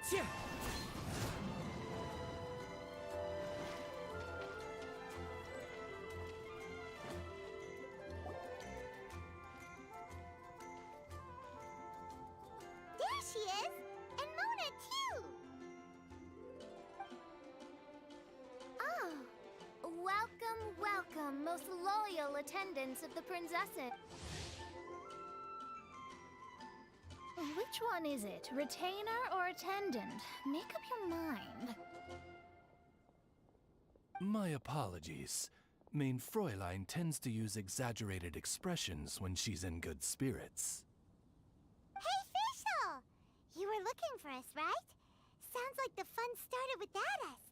There she is! And Mona, too! Oh, welcome, most loyal attendants of the Princesses. Which one is it? Retainer or attendant? Make up your mind. My apologies. Main Fräulein tends to use exaggerated expressions when she's in good spirits. Hey, Fischl! You were looking for us, right? Sounds like the fun started without us.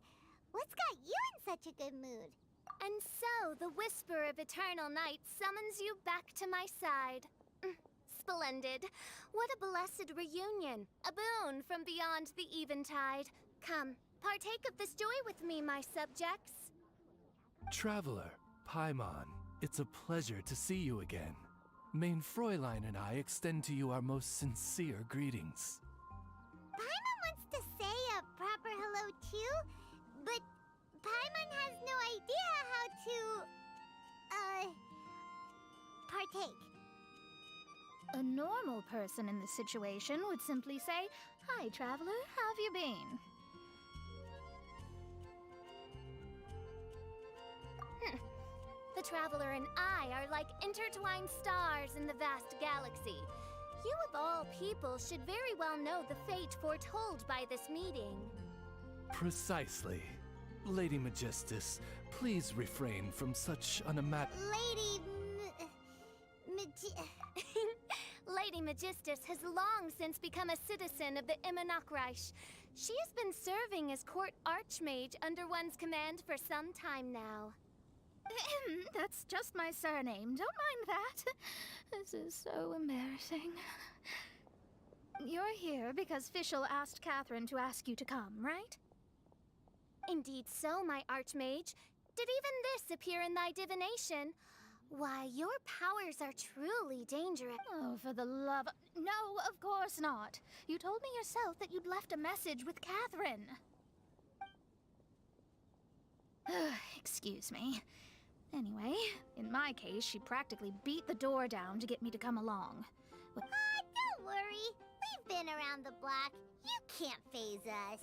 What's got you in such a good mood? And so, the whisper of eternal night summons you back to my side. Splendid. What a blessed reunion. A boon from beyond the eventide. Come, partake of this joy with me, my subjects. Traveler, Paimon, it's a pleasure to see you again. Main Fräulein and I extend to you our most sincere greetings. Paimon wants to say a proper hello too, but Paimon has no idea how to, partake. A normal person in this situation would simply say, "Hi, traveler, how have you been?" The traveler and I are like intertwined stars in the vast galaxy. You of all people should very well know the fate foretold by this meeting. Precisely. Lady Magistus, please refrain from such Lady Magistus has long since become a citizen of the Immonocreich. She has been serving as court archmage under one's command for some time now. That's just my surname. Don't mind that. This is so embarrassing. You're here because Fischl asked Catherine to ask you to come, right? Indeed so, my archmage. Did even this appear in thy divination? Why, your powers are truly dangerous. Oh, for the love... No, of course not. You told me yourself that you'd left a message with Catherine. Excuse me. Anyway, in my case, she practically beat the door down to get me to come along. Don't worry. We've been around the block. You can't faze us.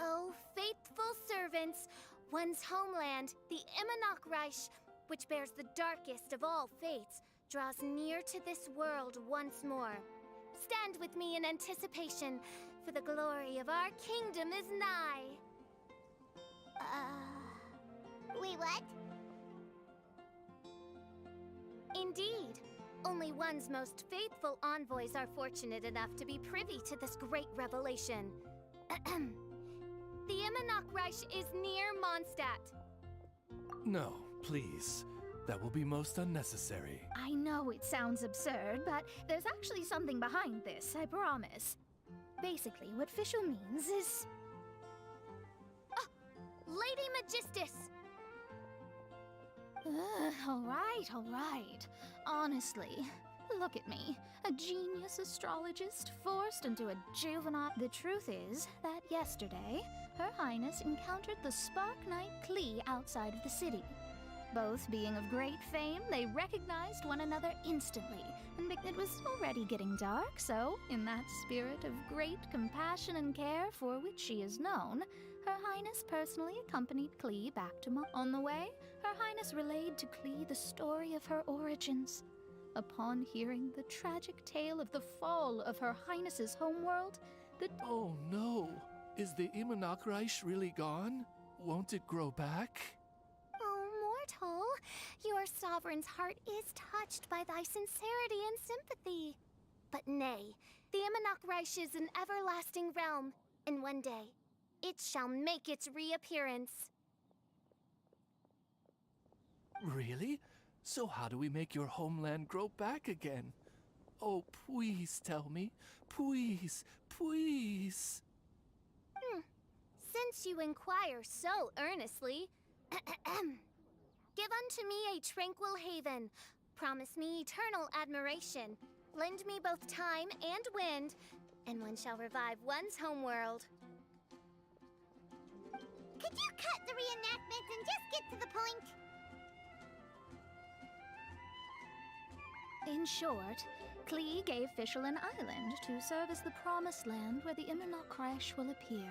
Oh, faithful servants, one's homeland, the Immonocreich, which bears the darkest of all fates, draws near to this world once more. Stand with me in anticipation, for the glory of our kingdom is nigh. Wait, what? Indeed. Only one's most faithful envoys are fortunate enough to be privy to this great revelation. The Immonocreich is near Mondstadt. No, please. That will be most unnecessary. I know it sounds absurd, but there's actually something behind this, I promise. Basically, what Fischl means is... Lady Magistus! All right. Honestly, look at me. A genius astrologist forced into a juvenile... The truth is that yesterday, Her Highness encountered the Spark Knight Klee outside of the city. Both being of great fame, they recognized one another instantly, and it was already getting dark, so, in that spirit of great compassion and care for which she is known, Her Highness personally accompanied Klee back to On the way, Her Highness relayed to Klee the story of her origins. Upon hearing the tragic tale of the fall of Her Highness's homeworld, Oh no! Is the Immonocreich really gone? Won't it grow back? Oh, mortal, your sovereign's heart is touched by thy sincerity and sympathy. But nay, the Immonocreich is an everlasting realm, and one day, it shall make its reappearance. Really? So how do we make your homeland grow back again? Oh, please tell me. Please. Since you inquire so earnestly, give unto me a tranquil haven. Promise me eternal admiration. Lend me both time and wind, and one shall revive one's homeworld. could you cut the reenactment and just get to the point? In short, Klee gave Fischl an island to serve as the promised land where the Immernoch crash will appear.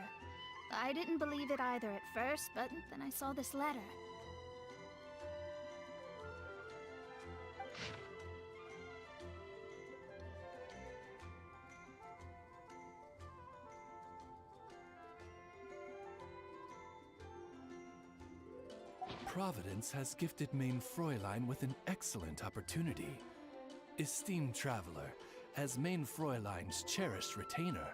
I didn't believe it either at first, but then I saw this letter. Providence has gifted Main Fräulein with an excellent opportunity. Esteemed traveler, as Main Fräulein's cherished retainer,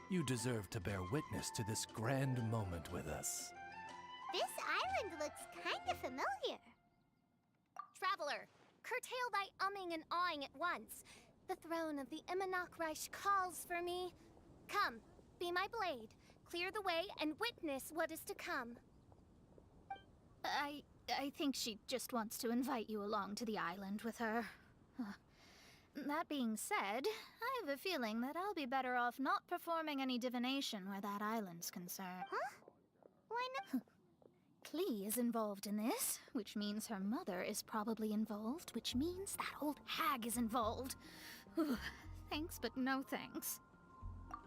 you deserve to bear witness to this grand moment with us. This island looks kinda familiar. Traveler, curtail thy umming and awing at once. The throne of the Immernoch Reich calls for me. Come, be my blade, clear the way, and witness what is to come. I think she just wants to invite you along to the island with her. That being said, I have a feeling that I'll be better off not performing any divination where that island's concerned. Huh? Why not? Klee is involved in this, which means her mother is probably involved, which means that old hag is involved. Thanks, but no thanks.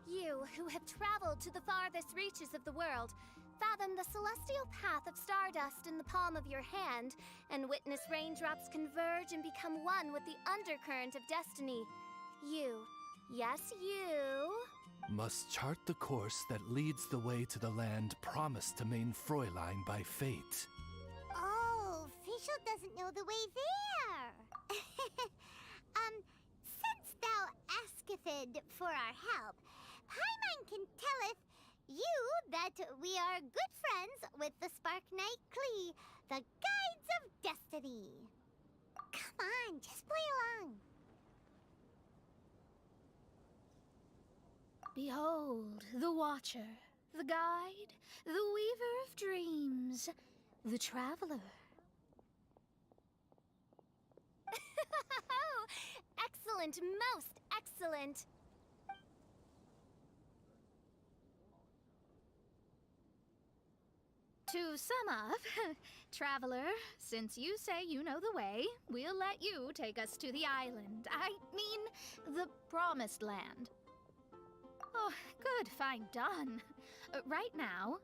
You, who have traveled to the farthest reaches of the world, fathom the celestial path of stardust in the palm of your hand, and witness raindrops converge and become one with the undercurrent of destiny. You, yes, you, Must chart the course that leads the way to the land promised to Main Fräulein by fate. Oh, Fischl doesn't know the way there. Since thou asketh for our help, Paimon can telleth you that we are good friends with the Spark Knight Klee, the Guides of Destiny. Come on, just play along. Behold, the Watcher, the Guide, the Weaver of Dreams, the Traveler. Excellent, most excellent. To sum up, Traveler, since you say you know the way, we'll let you take us to the island. I mean, the Promised Land. Oh, good, fine, done. Right now,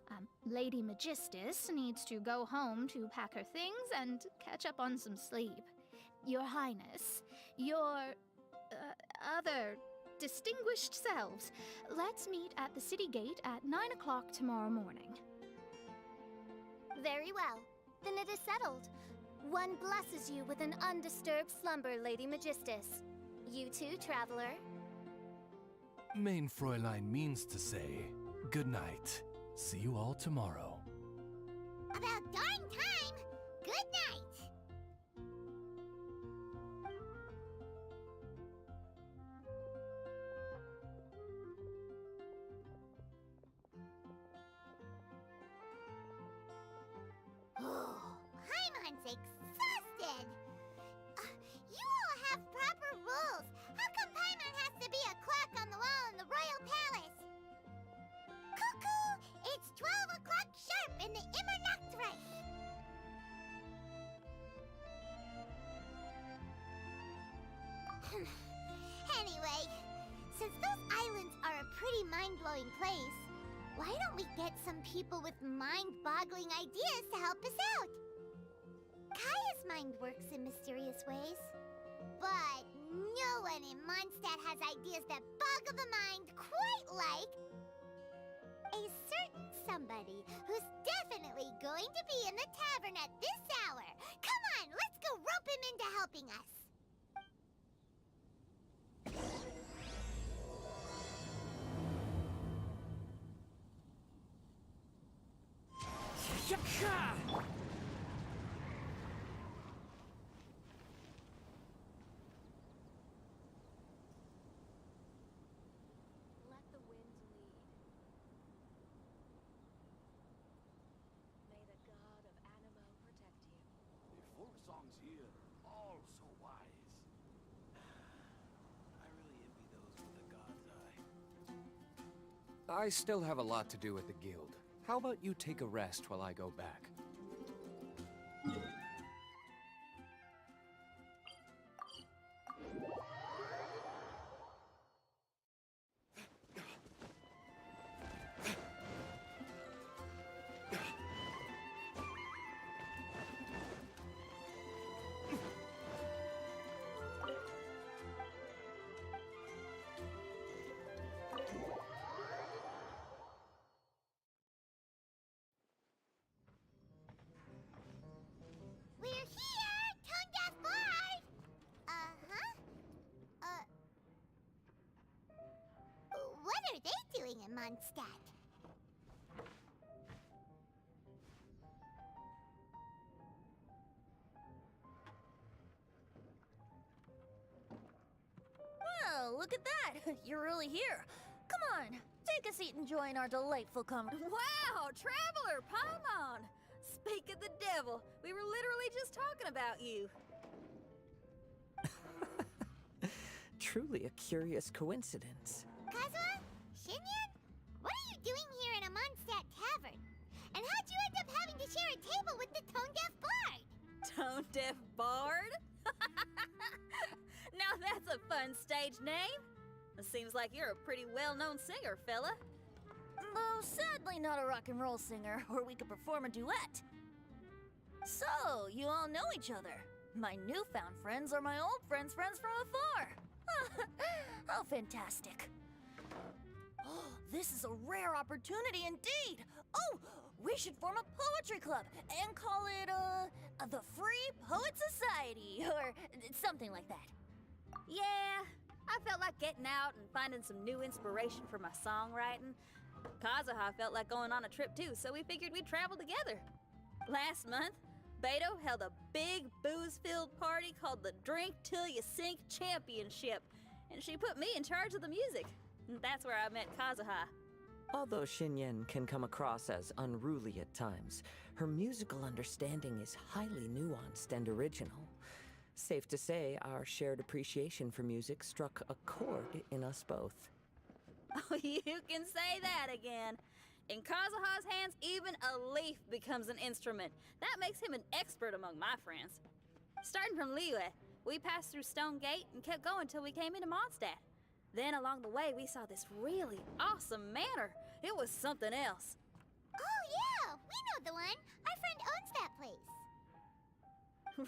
Lady Magistus needs to go home to pack her things and catch up on some sleep. Your Highness, your other distinguished selves, let's meet at the city gate at 9 o'clock tomorrow morning. Very well. Then it is settled. One blesses you with an undisturbed slumber, Lady Magistus. You too, traveler. Main Fräulein means to say, good night. See you all tomorrow. About darn time. Good night. Paimon's exhausted. You all have proper rules. How come Paimon has to be a clock on the wall in the royal palace? Cuckoo! It's 12 o'clock sharp in the Immernachtreich. Anyway, since those islands are a pretty mind-blowing place, why don't we get some people with mind-boggling ideas to help us out? Kaya's mind works in mysterious ways, but no one in Mondstadt has ideas that boggle the mind quite like a certain somebody who's definitely going to be in the tavern at this hour. Come on, let's go rope him into helping us. Let the wind lead. May the god of Animo protect you. The folk songs here, all so wise. I really envy those with the god's eye. I still have a lot to do with the guild. How about you take a rest while I go back? We're here, Tone Deaf Bard! Uh-huh. What are they doing in Mondstadt? Well, look at that! You're really here. Come on, take a seat and join our delightful Wow, Traveler, Paimon! Speak of the devil, we were literally just talking about you. Truly a curious coincidence. Kazuha? Shinyan? What are you doing here in a Mondstadt tavern? And how'd you end up having to share a table with the Tone Deaf Bard? Tone Deaf Bard? Now that's a fun stage name. It seems like you're a pretty well-known singer, fella. Though sadly not a rock and roll singer, or we could perform a duet. So, you all know each other. My newfound friends are my old friends' friends from afar. How fantastic. Oh, this is a rare opportunity indeed. Oh, we should form a poetry club and call it, the Free Poet Society, or something like that. Yeah, I felt like getting out and finding some new inspiration for my songwriting. Kazuha felt like going on a trip too, so we figured we'd travel together. Last month, Beto held a big booze-filled party called the Drink Till You Sink Championship, and she put me in charge of the music. And that's where I met Kazuha. Although Shinyen can come across as unruly at times, her musical understanding is highly nuanced and original. Safe to say, our shared appreciation for music struck a chord in us both. Oh, you can say that again. In Kazuha's hands, even a leaf becomes an instrument. That makes him an expert among my friends. Starting from Liyue, we passed through Stone Gate and kept going till we came into Mondstadt. Then along the way, we saw this really awesome manor. It was something else. Oh, yeah! We know the one! Our friend owns that place.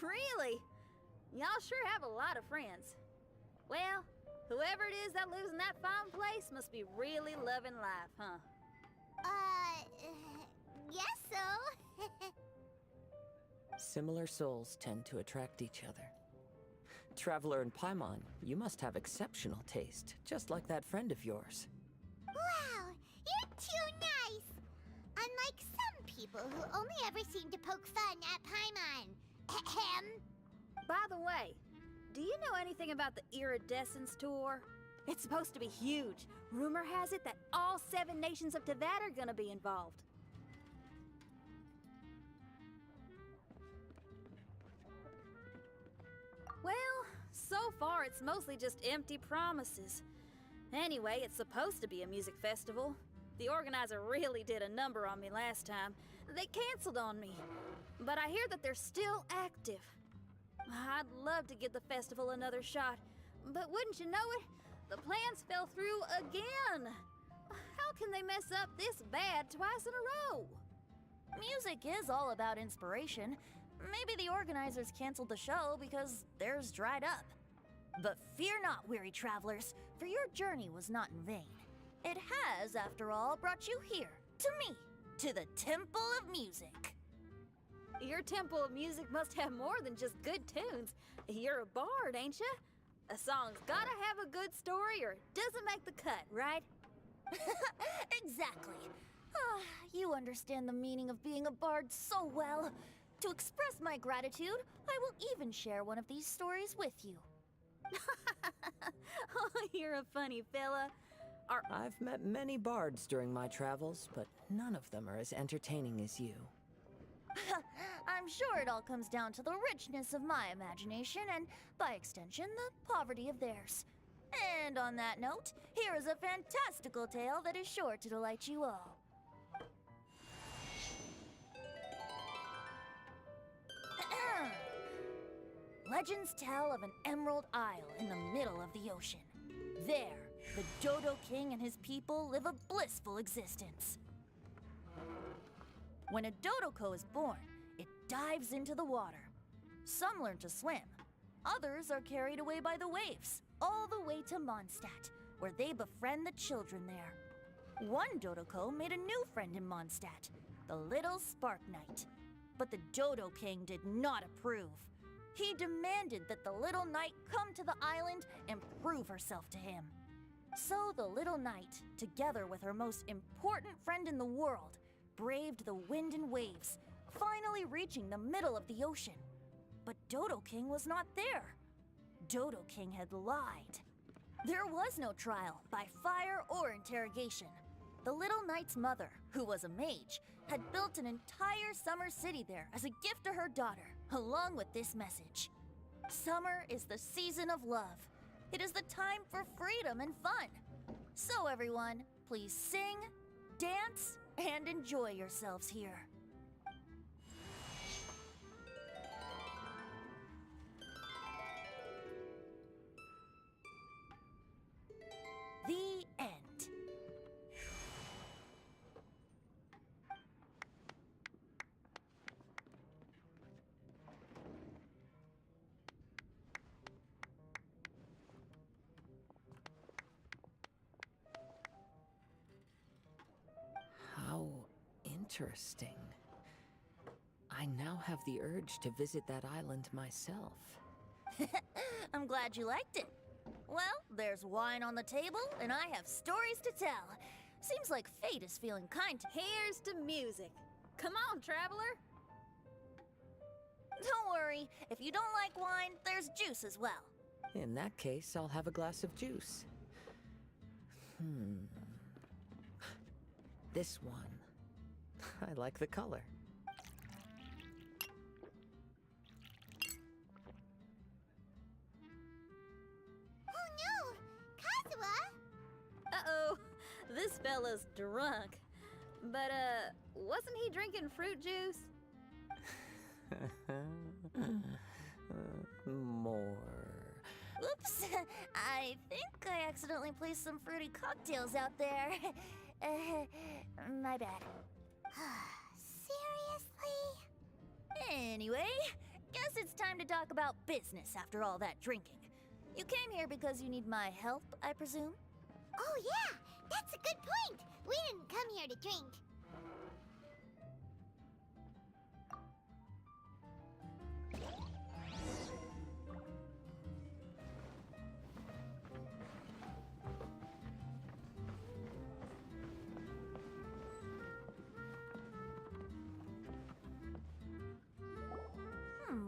Really? Y'all sure have a lot of friends. Well, whoever it is that lives in that fine place must be really loving life, huh? Guess so. Similar souls tend to attract each other. Traveler and Paimon, you must have exceptional taste, just like that friend of yours. Wow, you're too nice! Unlike some people who only ever seem to poke fun at Paimon. Ahem. By the way, do you know anything about the Iridescence tour? It's supposed to be huge. Rumor has it that all 7 nations of Teyvat are gonna be involved. Well, so far it's mostly just empty promises. Anyway, it's supposed to be a music festival. The organizer really did a number on me last time. They canceled on me. But I hear that they're still active. I'd love to give the festival another shot, but wouldn't you know it, the plans fell through again. How can they mess up this bad twice in a row? Music is all about inspiration. Maybe the organizers canceled the show because theirs dried up. But fear not, weary travelers, for your journey was not in vain. It has, after all, brought you here, to me, to the Temple of Music. Your Temple of Music must have more than just good tunes. You're a bard, ain't ya? A song's gotta have a good story or it doesn't make the cut, right? Exactly. You understand the meaning of being a bard so well. To express my gratitude, I will even share one of these stories with you. Oh, you're a funny fella. I've met many bards during my travels, but none of them are as entertaining as you. I'm sure it all comes down to the richness of my imagination and, by extension, the poverty of theirs. And on that note, here is a fantastical tale that is sure to delight you all. Legends tell of an emerald isle in the middle of the ocean. There, the Dodo King and his people live a blissful existence. When a Dodoko is born, it dives into the water. Some learn to swim. Others are carried away by the waves, all the way to Mondstadt, where they befriend the children there. One Dodoko made a new friend in Mondstadt, the little Spark Knight. But the Dodo King did not approve. He demanded that the little knight come to the island and prove herself to him. So the little knight, together with her most important friend in the world, braved the wind and waves, finally reaching the middle of the ocean. But Dodo King was not there. Dodo King had lied. There was no trial by fire or interrogation. The little knight's mother, who was a mage, had built an entire summer city there as a gift to her daughter, along with this message. Summer is the season of love. It is the time for freedom and fun. So everyone, please sing, dance, and enjoy yourselves here. The end. How interesting. I now have the urge to visit that island myself. I'm glad you liked it. Well, there's wine on the table, and I have stories to tell. Seems like fate is feeling kind to me. Here's to music. Come on, traveler. Don't worry, if you don't like wine, there's juice as well. In that case, I'll have a glass of juice. This one. I like the color. Oh no! Kazuha! Uh-oh, this fella's drunk. But, wasn't he drinking fruit juice? More. Oops, I think I accidentally placed some fruity cocktails out there. My bad. Seriously? Anyway, guess it's time to talk about business after all that drinking. You came here because you need my help, I presume? Oh yeah, that's a good point. We didn't come here to drink.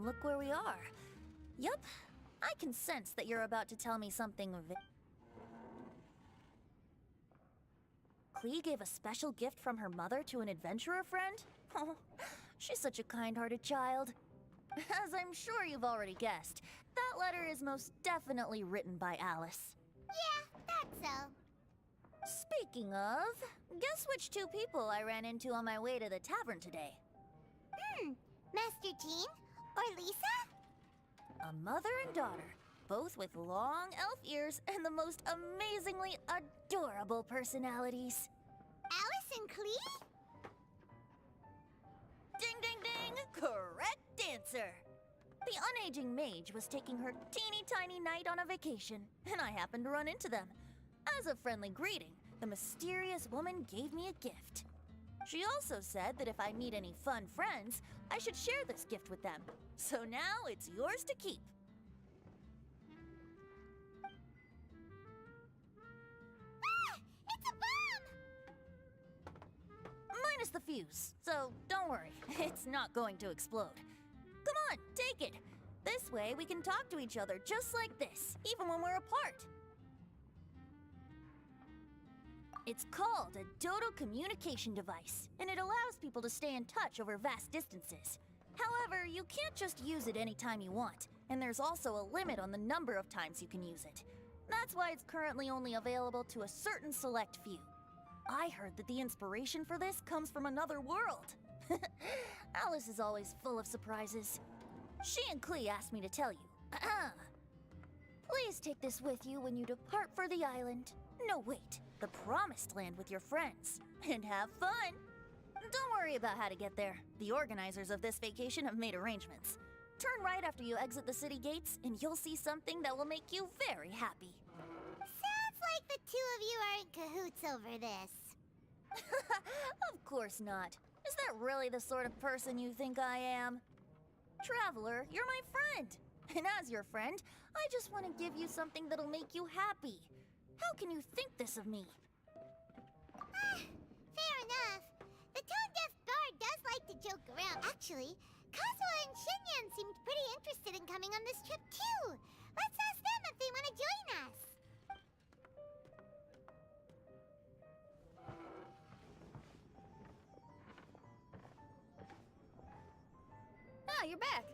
Look where we are. Yup, I can sense that you're about to tell me something Klee gave a special gift from her mother to an adventurer friend? Oh, she's such a kind-hearted child. As I'm sure you've already guessed, that letter is most definitely written by Alice. Yeah, that's so. Speaking of, guess which two people I ran into on my way to the tavern today? Master Jean? Or Lisa? A mother and daughter, both with long elf ears and the most amazingly adorable personalities. Alice and Klee? Ding, ding, ding! Correct answer! The unaging mage was taking her teeny tiny knight on a vacation, and I happened to run into them. As a friendly greeting, the mysterious woman gave me a gift. She also said that if I meet any fun friends, I should share this gift with them. So now it's yours to keep. Ah! It's a bomb! Minus the fuse, so don't worry, it's not going to explode. Come on, take it. This way we can talk to each other just like this, even when we're apart. It's called a Dodo communication device, and it allows people to stay in touch over vast distances. However, you can't just use it anytime you want, and there's also a limit on the number of times you can use it. That's why it's currently only available to a certain select few. I heard that the inspiration for this comes from another world. Alice is always full of surprises. She and Klee asked me to tell you, Please take this with you when you depart for the island. No, wait, the Promised Land with your friends. And have fun! Don't worry about how to get there. The organizers of this vacation have made arrangements. Turn right after you exit the city gates, and you'll see something that will make you very happy. Sounds like the two of you are in cahoots over this. Of course not. Is that really the sort of person you think I am? Traveler, you're my friend. And as your friend, I just want to give you something that'll make you happy. How can you think this of me? Fair enough. The tone-deaf bard does like to joke around. Actually, Kazuha and Shinyan seemed pretty interested in coming on this trip too. Let's ask them if they want to join us. Ah, you're back.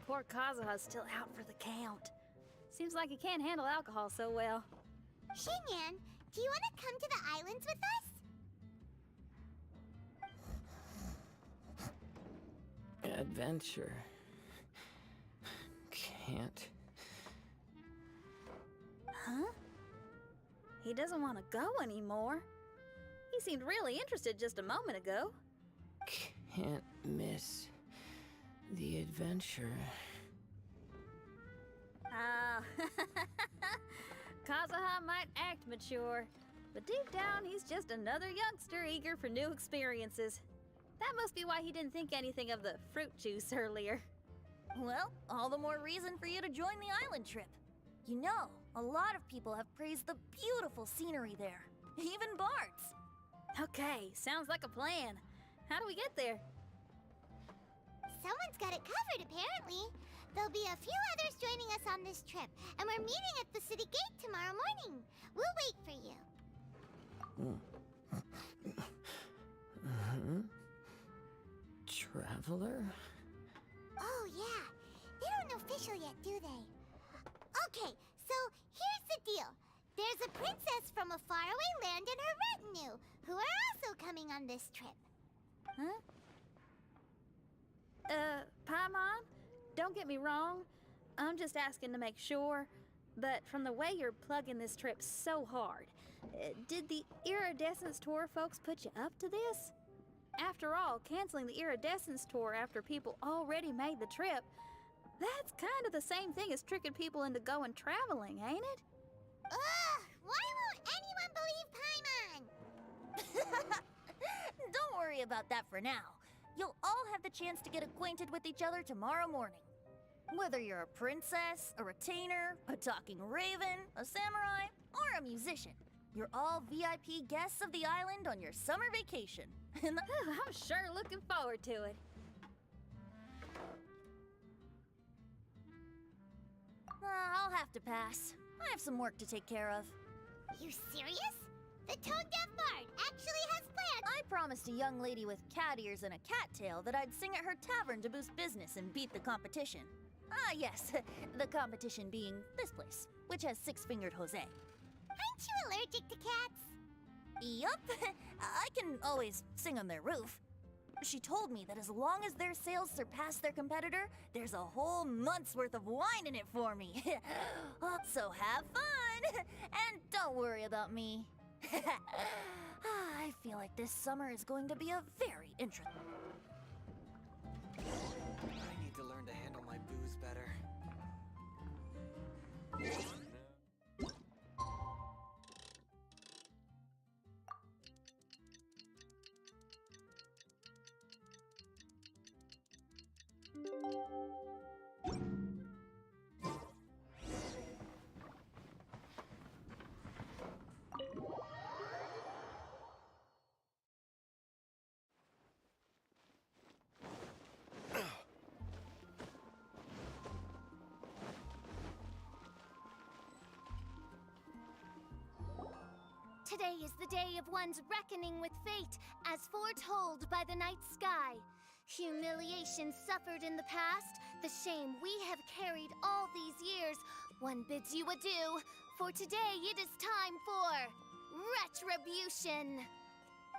Poor Kazuha's still out for the count. Seems like he can't handle alcohol so well. Shinyan, do you want to come to the islands with us? Adventure. Can't. Huh? He doesn't want to go anymore. He seemed really interested just a moment ago. Can't miss the adventure. Ah, Kazuha might act mature, but deep down he's just another youngster eager for new experiences. That must be why he didn't think anything of the fruit juice earlier. Well, all the more reason for you to join the island trip. You know, a lot of people have praised the beautiful scenery there. Even bards. Okay, sounds like a plan. How do we get there? Someone's got it covered, apparently. There'll be a few others joining us on this trip, and we're meeting at the city gate tomorrow morning. We'll wait for you. Traveler? Oh, yeah. They don't know official yet, do they? Okay, so here's the deal. There's a princess from a faraway land and her retinue, who are also coming on this trip. Huh? Paimon? Don't get me wrong. I'm just asking to make sure. But from the way you're plugging this trip so hard, did the Iridescence Tour folks put you up to this? After all, canceling the Iridescence Tour after people already made the trip, that's kind of the same thing as tricking people into going traveling, ain't it? Ugh! Why won't anyone believe Paimon? Don't worry about that for now. You'll all have the chance to get acquainted with each other tomorrow morning. Whether you're a princess, a retainer, a talking raven, a samurai, or a musician, you're all VIP guests of the island on your summer vacation. And I'm sure looking forward to it. I'll have to pass. I have some work to take care of. You serious? The tone-deaf bard actually has plans. I promised a young lady with cat ears and a cattail that I'd sing at her tavern to boost business and beat the competition. Ah, yes, the competition being this place, which has six-fingered Jose. Aren't you allergic to cats? Yup, I can always sing on their roof. She told me that as long as their sales surpass their competitor, there's a whole month's worth of wine in it for me. So have fun, and don't worry about me. I feel like this summer is going to be a very interesting. I need to learn to handle my booze better. Today is the day of one's reckoning with fate, as foretold by the night sky. Humiliation suffered in the past, the shame we have carried all these years, one bids you adieu, for today it is time for retribution.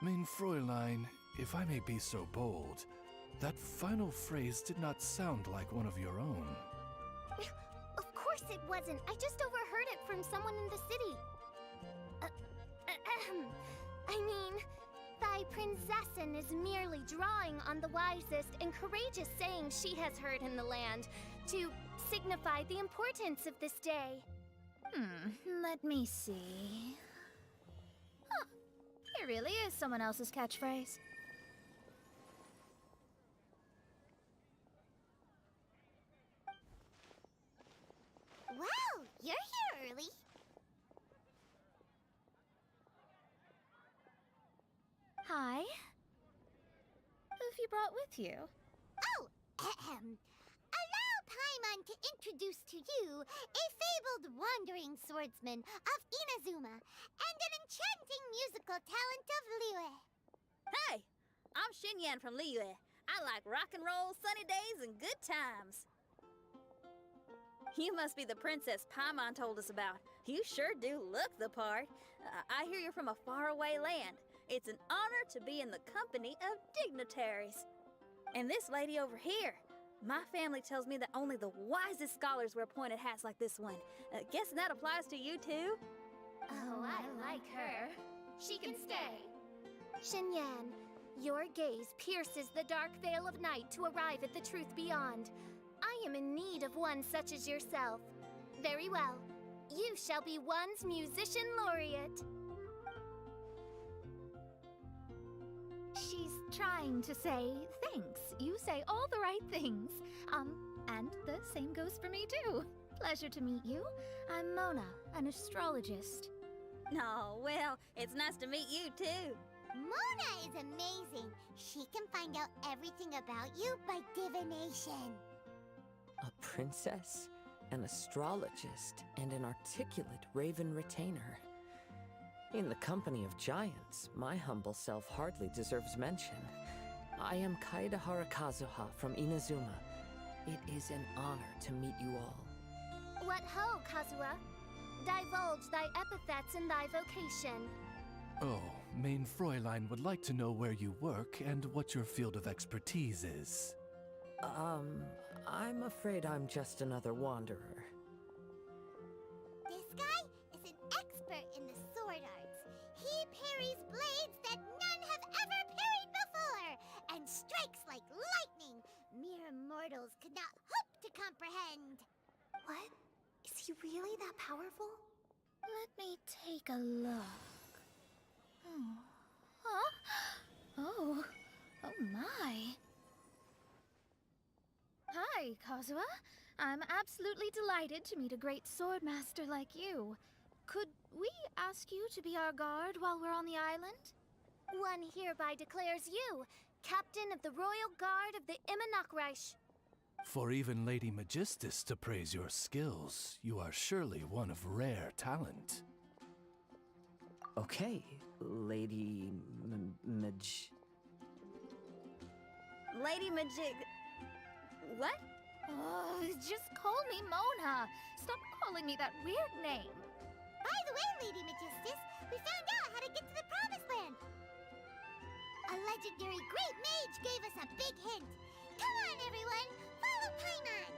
Mein Fräulein, if I may be so bold, that final phrase did not sound like one of your own. wasn't. I just overheard it from someone in the city. I mean, thy princessin is merely drawing on the wisest and courageous sayings she has heard in the land to signify the importance of this day. Let me see. Huh, it really is someone else's catchphrase. Wow, you're here early. Hi. Who have you brought with you? Oh, allow Paimon to introduce to you a fabled wandering swordsman of Inazuma and an enchanting musical talent of Liyue. Hey, I'm Xinyan from Liyue. I like rock and roll, sunny days, and good times. You must be the princess Paimon told us about. You sure do look the part. I hear you're from a faraway land. It's an honor to be in the company of dignitaries. And this lady over here, my family tells me that only the wisest scholars wear pointed hats like this one. Guessing that applies to you too? Oh, I like her. She can stay. Xinyan, your gaze pierces the dark veil of night to arrive at the truth beyond. I am in need of one such as yourself. Very well. You shall be one's musician laureate. She's trying to say thanks. You say all the right things. And the same goes for me too. Pleasure to meet you. I'm Mona, an astrologist. Oh, well, it's nice to meet you too. Mona is amazing. She can find out everything about you by divination. A princess, an astrologist, and an articulate raven retainer. In the company of giants, my humble self hardly deserves mention. I am Kaida Harakazuha from Inazuma. It is an honor to meet you all. What ho, Kazuha? Divulge thy epithets and thy vocation. Oh, Main Fräulein would like to know where you work and what your field of expertise is. I'm afraid I'm just another wanderer. This guy is an expert in the sword arts. He parries blades that none have ever parried before, and strikes like lightning mere mortals could not hope to comprehend. What? Is he really that powerful? Let me take a look. Huh? Oh my. Hi, Kazuha. I'm absolutely delighted to meet a great sword master like you. Could we ask you to be our guard while we're on the island? One hereby declares you captain of the Royal Guard of the Immonok. For even Lady Magistus to praise your skills, you are surely one of rare talent. Okay, Lady Lady Majig... What? Oh, just call me Mona. Stop calling me that weird name. By the way, Lady Magistus, we found out how to get to the Promised Land. A legendary great mage gave us a big hint. Come on, everyone, follow Paimon.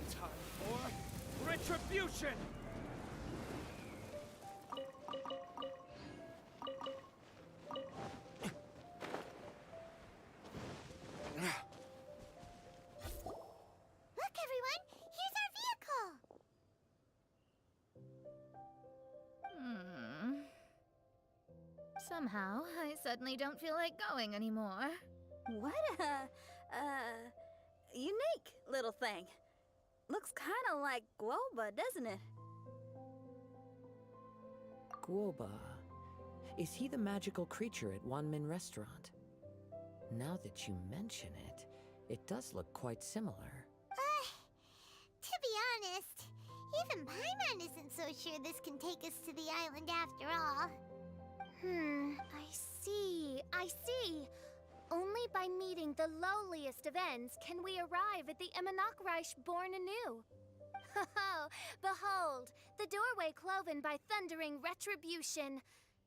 Time for retribution! Look, everyone, here's our vehicle. Somehow, I suddenly don't feel like going anymore. What a unique little thing. Looks kind of like Guoba, doesn't it? Guoba. Is he the magical creature at Wanmin Restaurant? Now that you mention it, it does look quite similar. To be honest, even Paimon isn't so sure this can take us to the island after all. I see. Only by meeting the lowliest of ends can we arrive at the Immonok born anew. Oh, behold, the doorway cloven by thundering retribution.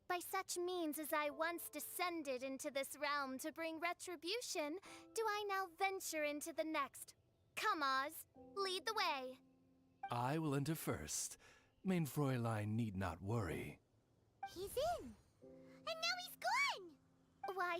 By such means as I once descended into this realm to bring retribution, do I now venture into the next. Come, Oz, lead the way. I will enter first. Main Fräulein need not worry. He's in. And now he's gone! Why,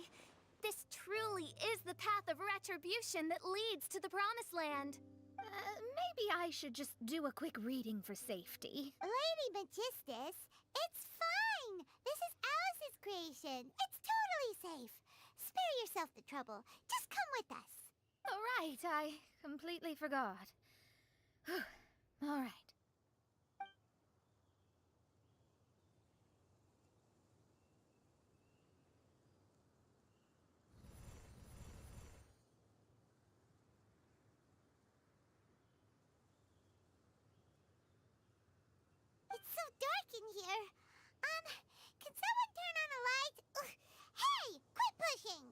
this truly is the path of retribution that leads to the Promised Land. Maybe I should just do a quick reading for safety. Lady Magistus, it's fine. This is Alice's creation. It's totally safe. Spare yourself the trouble. Just come with us. All right, I completely forgot. All right. It's so dark in here. Can someone turn on a light? Ugh. Hey, quit pushing.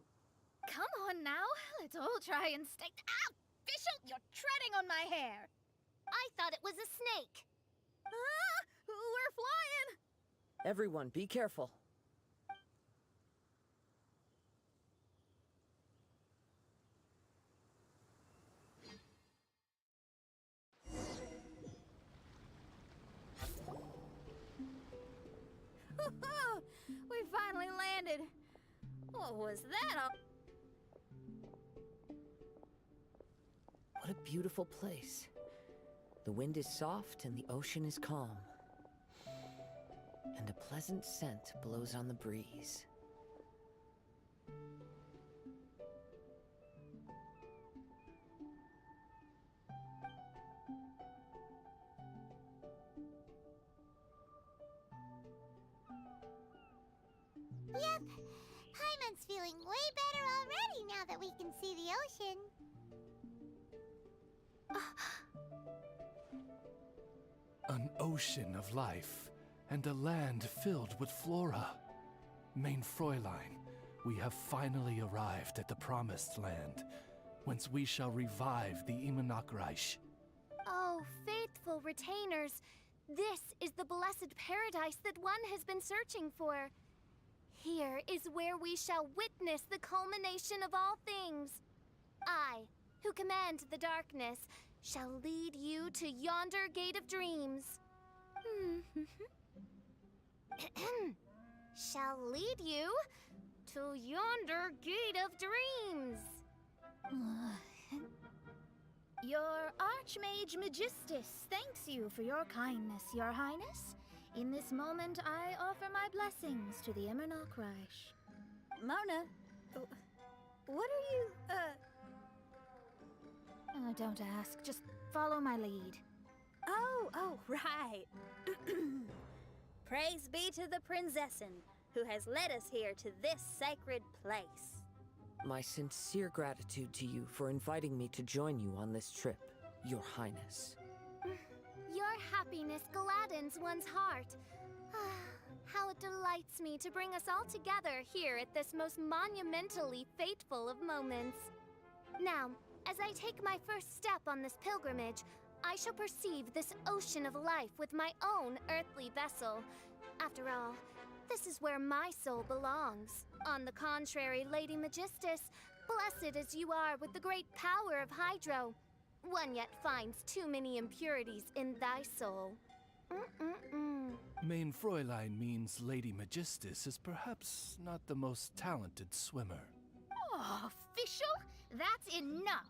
Come on now, let's all try and stay. Ow! Fischl, you're treading on my hair. I thought it was a snake. Ah! We're flying! Everyone, be careful. We finally landed. What was that? What a beautiful place. The wind is soft and the ocean is calm. And a pleasant scent blows on the breeze. Yep. Paimon's feeling way better already now that we can see the ocean. An ocean of life, and a land filled with flora. Main Fräulein, we have finally arrived at the Promised Land, whence we shall revive the Immernachtreich. Oh, faithful retainers, this is the blessed paradise that one has been searching for. Here is where we shall witness the culmination of all things. I, who command the darkness, shall lead you to yonder gate of dreams. Shall lead you to yonder gate of dreams. Your Archmage Magistus thanks you for your kindness, Your Highness. In this moment, I offer my blessings to the Immernachtreich. Mona, what are you, Don't ask, just follow my lead. Oh, right. Praise be to the Prinzessin, who has led us here to this sacred place. My sincere gratitude to you for inviting me to join you on this trip, Your Highness. Your happiness gladdens one's heart. How it delights me to bring us all together here at this most monumentally fateful of moments. Now, as I take my first step on this pilgrimage, I shall perceive this ocean of life with my own earthly vessel. After all, this is where my soul belongs. On the contrary, Lady Magistus, blessed as you are with the great power of Hydro, one yet finds too many impurities in thy soul. Main Fräulein means Lady Magistus is perhaps not the most talented swimmer. Oh, Fischl, that's enough.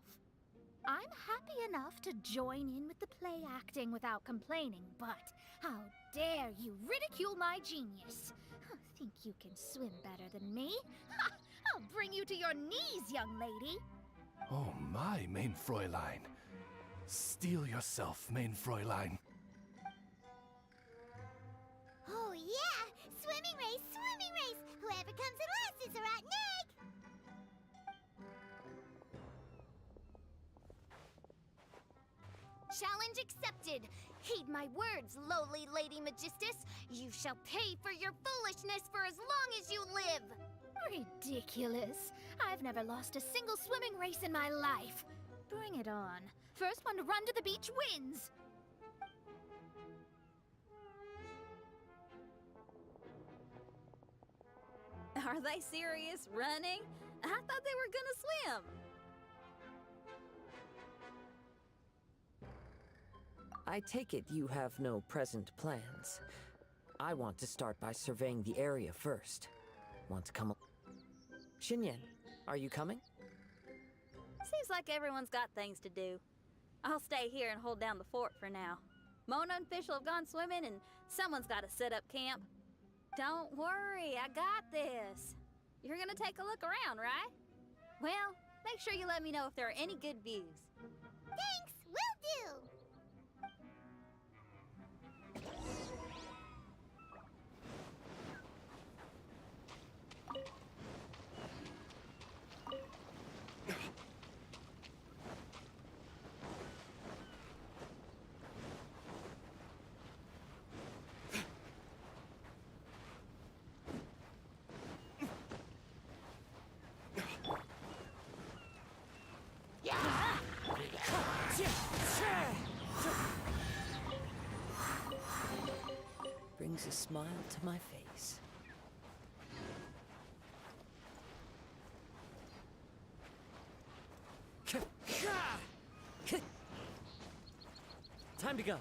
I'm happy enough to join in with the play acting without complaining, but how dare you ridicule my genius? Think you can swim better than me? Ha! I'll bring you to your knees, young lady. Oh my, Main Fräulein. Steel yourself, Main Fräulein. Oh yeah! Swimming race, swimming race! Whoever comes in last is a rotten egg! Challenge accepted. Heed my words, lowly Lady Magistus. You shall pay for your foolishness for as long as you live. Ridiculous. I've never lost a single swimming race in my life. Bring it on. First one to run to the beach wins. Are they serious? Running? I thought they were gonna swim. I take it you have no present plans. I want to start by surveying the area first. Want to come? Xinyan, are you coming? Seems like everyone's got things to do. I'll stay here and hold down the fort for now. Mona and Fish will have gone swimming, and someone's got to set up camp. Don't worry, I got this. You're gonna take a look around, right? Well, make sure you let me know if there are any good views. Thanks, will do! Brings a smile to my face. Time to go.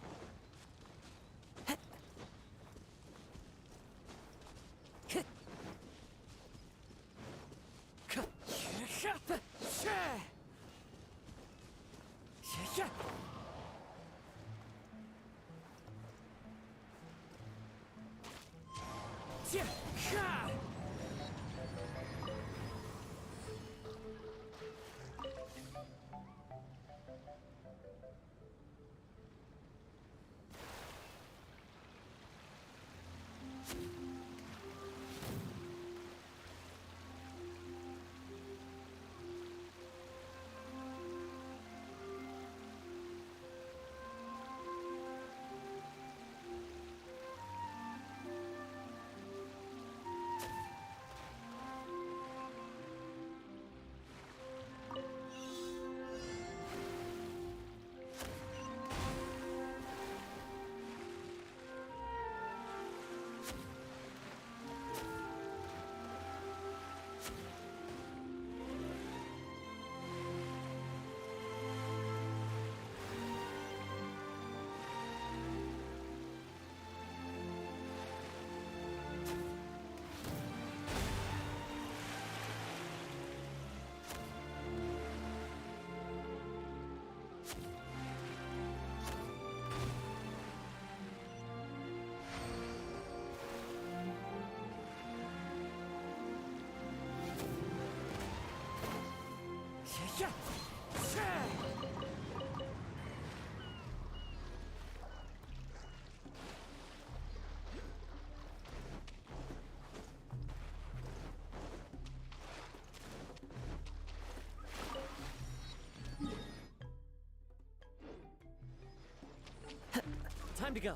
Time to go.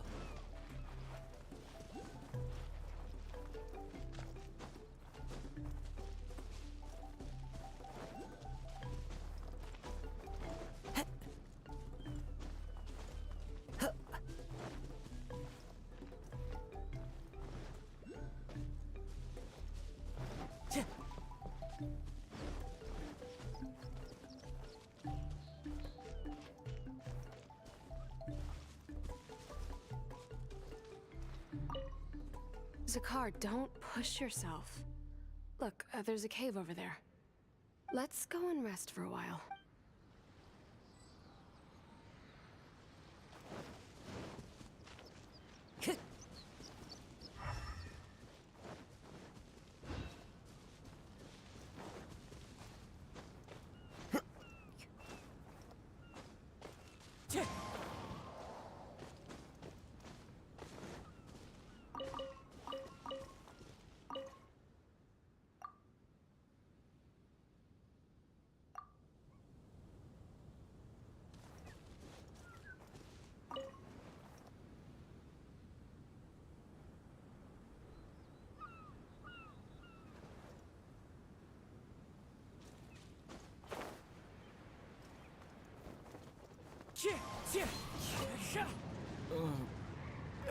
Zakar, don't push yourself. Look, there's a cave over there. Let's go and rest for a while.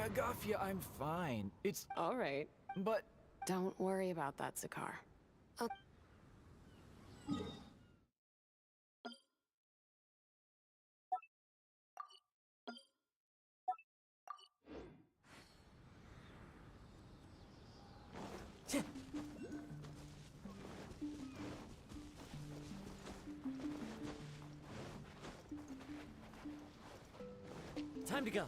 Agafia, I'm fine. It's All right. but Don't worry about that, Zakar. Time to go.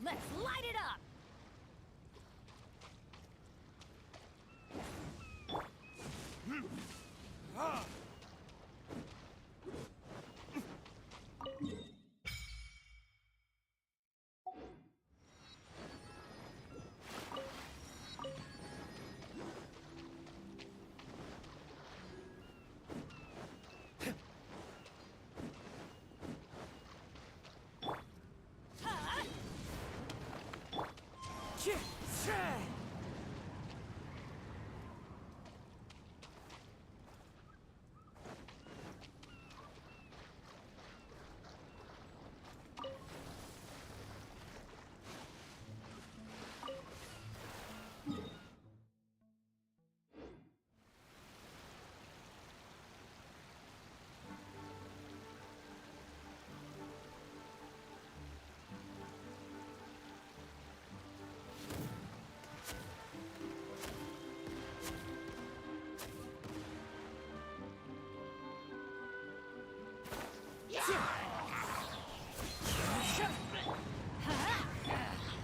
Let's light it up!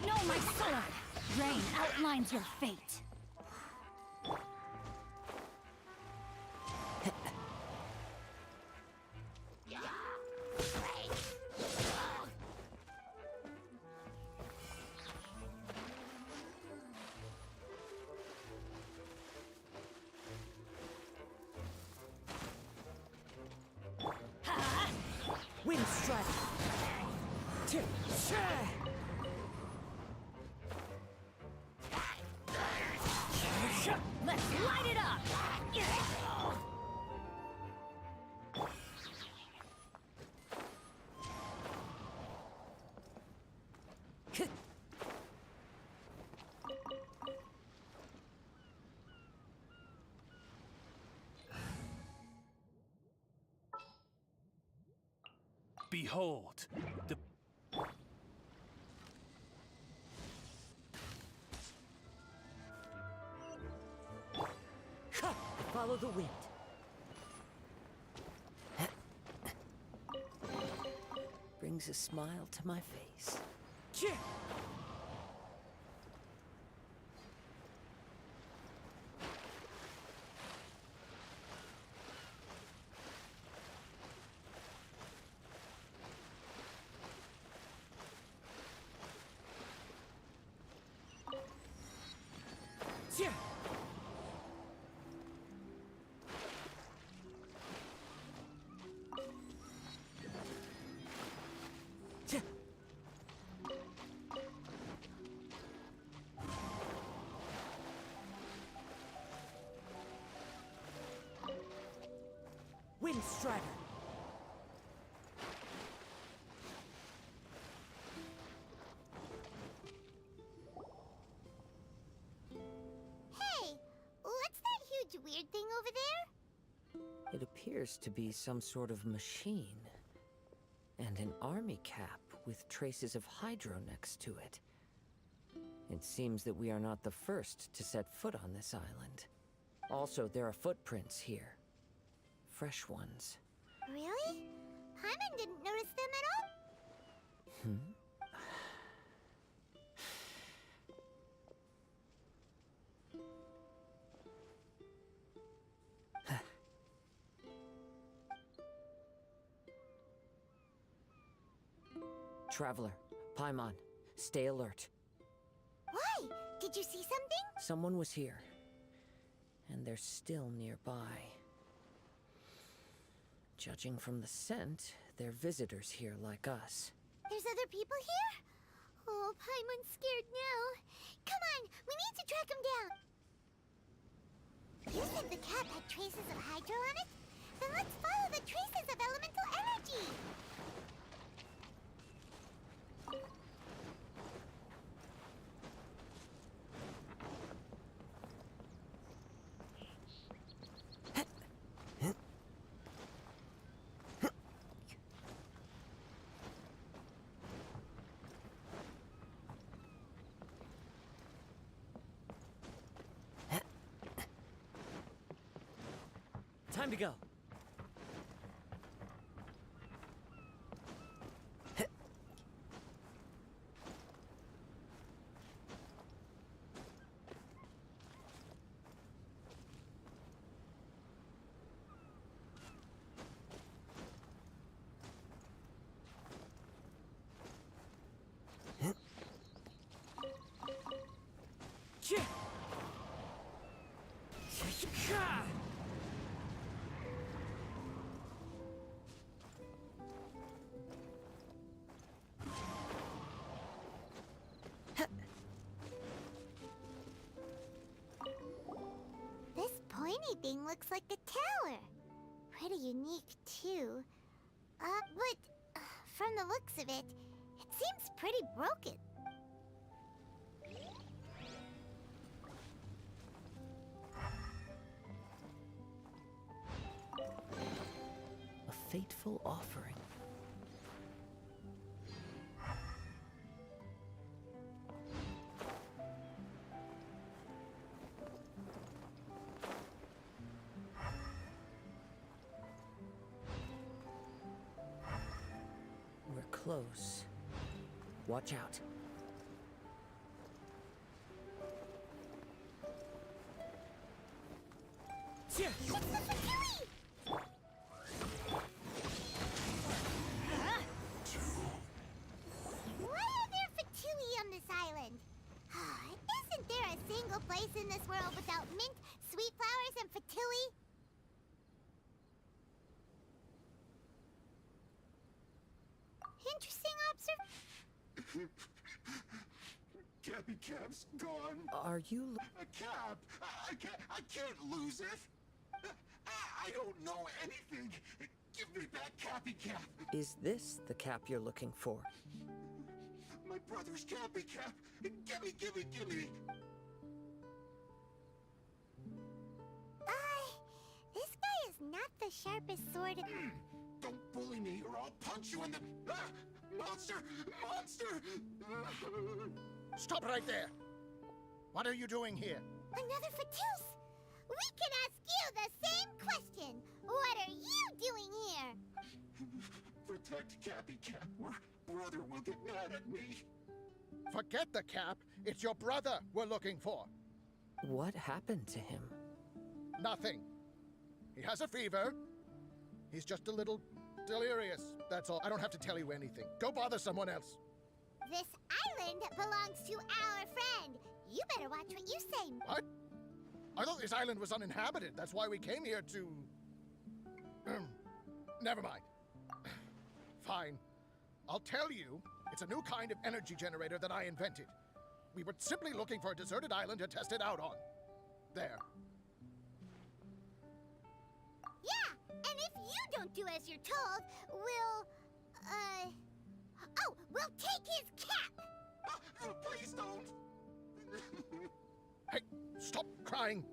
No, my sword! Rain outlines your fate. Wind strike. Let's light it up! Behold, the Follow the wind. Brings a smile to my face. Wind strider. Hey, what's that huge weird thing over there? It appears to be some sort of machine. And an army cap with traces of hydro next to it. It seems that we are not the first to set foot on this island. Also, there are footprints here. Fresh ones. Really? Paimon didn't notice them at all? Traveler, Paimon, stay alert. Why? Did you see something? Someone was here. And they're still nearby. Judging from the scent, they're visitors here like us. There's other people here? Oh, Paimon's scared now. Come on, we need to track him down. You said the cap had traces of hydro on it? Then let's follow the traces of elemental energy. Time to go. This pointy thing looks like a tower. Pretty unique, too. But from the looks of it, it seems pretty broken. A fateful offering. We're close. Watch out. It's the Fatui! Why are there Fatui on this island? Isn't there a single place in this world without mint, sweet flowers, and Fatui? Interesting observation. Cappy Cap's gone. Are you... A cap. I can't lose it. I don't know anything. Give me back Cappy Cap. Is this the cap you're looking for? My brother's Cappy Cap. Gimme. This guy is not the sharpest sword. Don't bully me or I'll punch you in the... Monster! Stop right there! What are you doing here? Another Fatus! We can ask you the same question! What are you doing here? Protect Cappy Cap or brother will get mad at me. Forget the cap. It's your brother we're looking for. What happened to him? Nothing. He has a fever. He's just a little delirious. That's all. I don't have to tell you anything. Go bother someone else. This island belongs to our friend. You better watch what you say. What? I thought this island was uninhabited. That's why we came here to... Never mind. Fine. I'll tell you, it's a new kind of energy generator that I invented. We were simply looking for a deserted island to test it out on. There. Yeah, and if you don't do as you're told, we'll take his cap! Please don't. Hey, stop crying.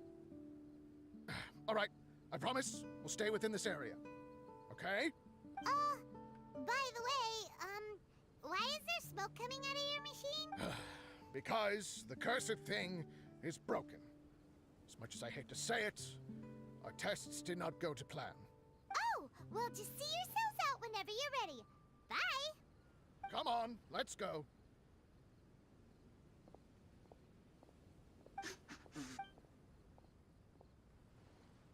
All right, I promise we'll stay within this area. Okay? By the way, why is there smoke coming out of your machine? Because the cursed thing is broken. As much as I hate to say it, our tests did not go to plan. Oh, well, just see yourselves out whenever you're ready. Bye! Come on, let's go.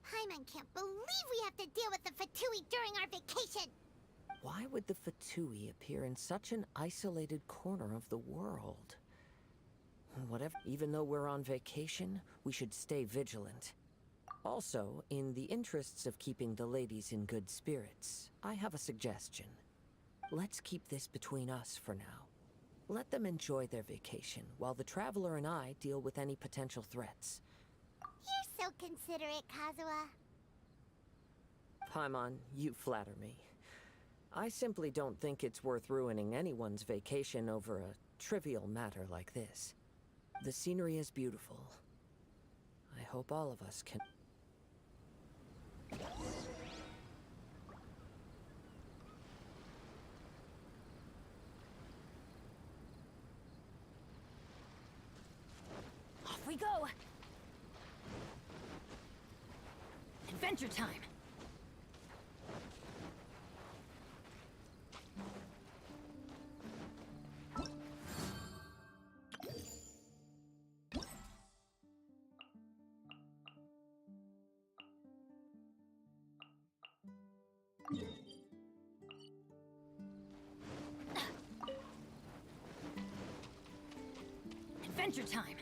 Paimon can't believe we have to deal with the Fatui during our vacation! Why would the Fatui appear in such an isolated corner of the world? Whatever. Even though we're on vacation, we should stay vigilant. Also, in the interests of keeping the ladies in good spirits, I have a suggestion. Let's keep this between us for now. Let them enjoy their vacation, while the Traveler and I deal with any potential threats. You're so considerate, Kazuha. Paimon, you flatter me. I simply don't think it's worth ruining anyone's vacation over a trivial matter like this. The scenery is beautiful. I hope all of us can... Off we go! Adventure time! adventure time!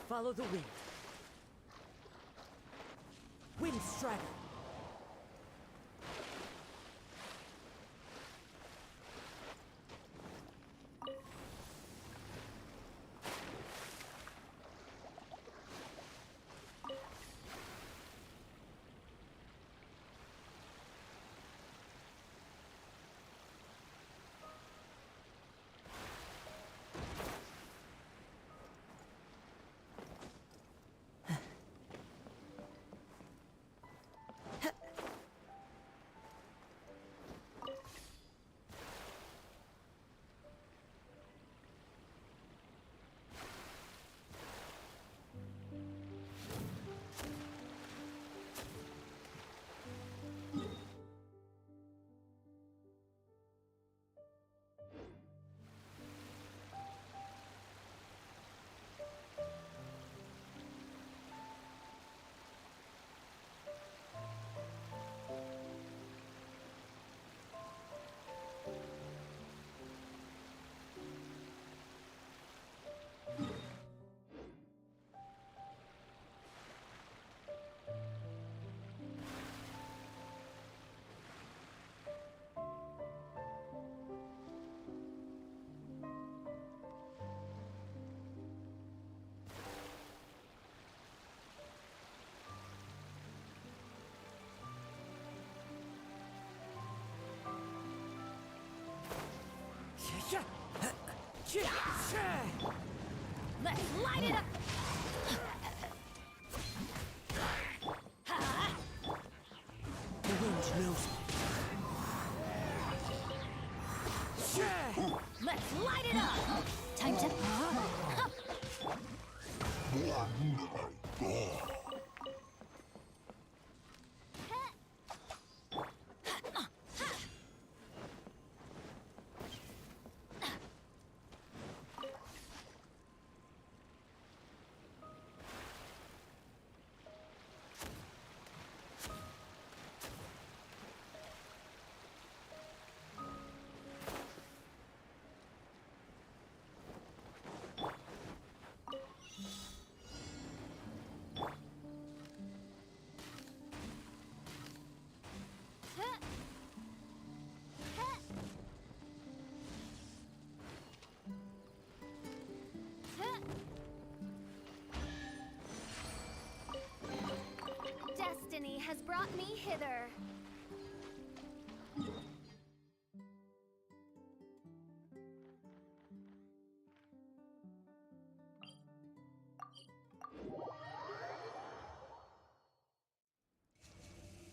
Follow the wind. Wind Strider. Let's light it up! The wind knows me. Let's light it up! Time to... Destiny has brought me hither.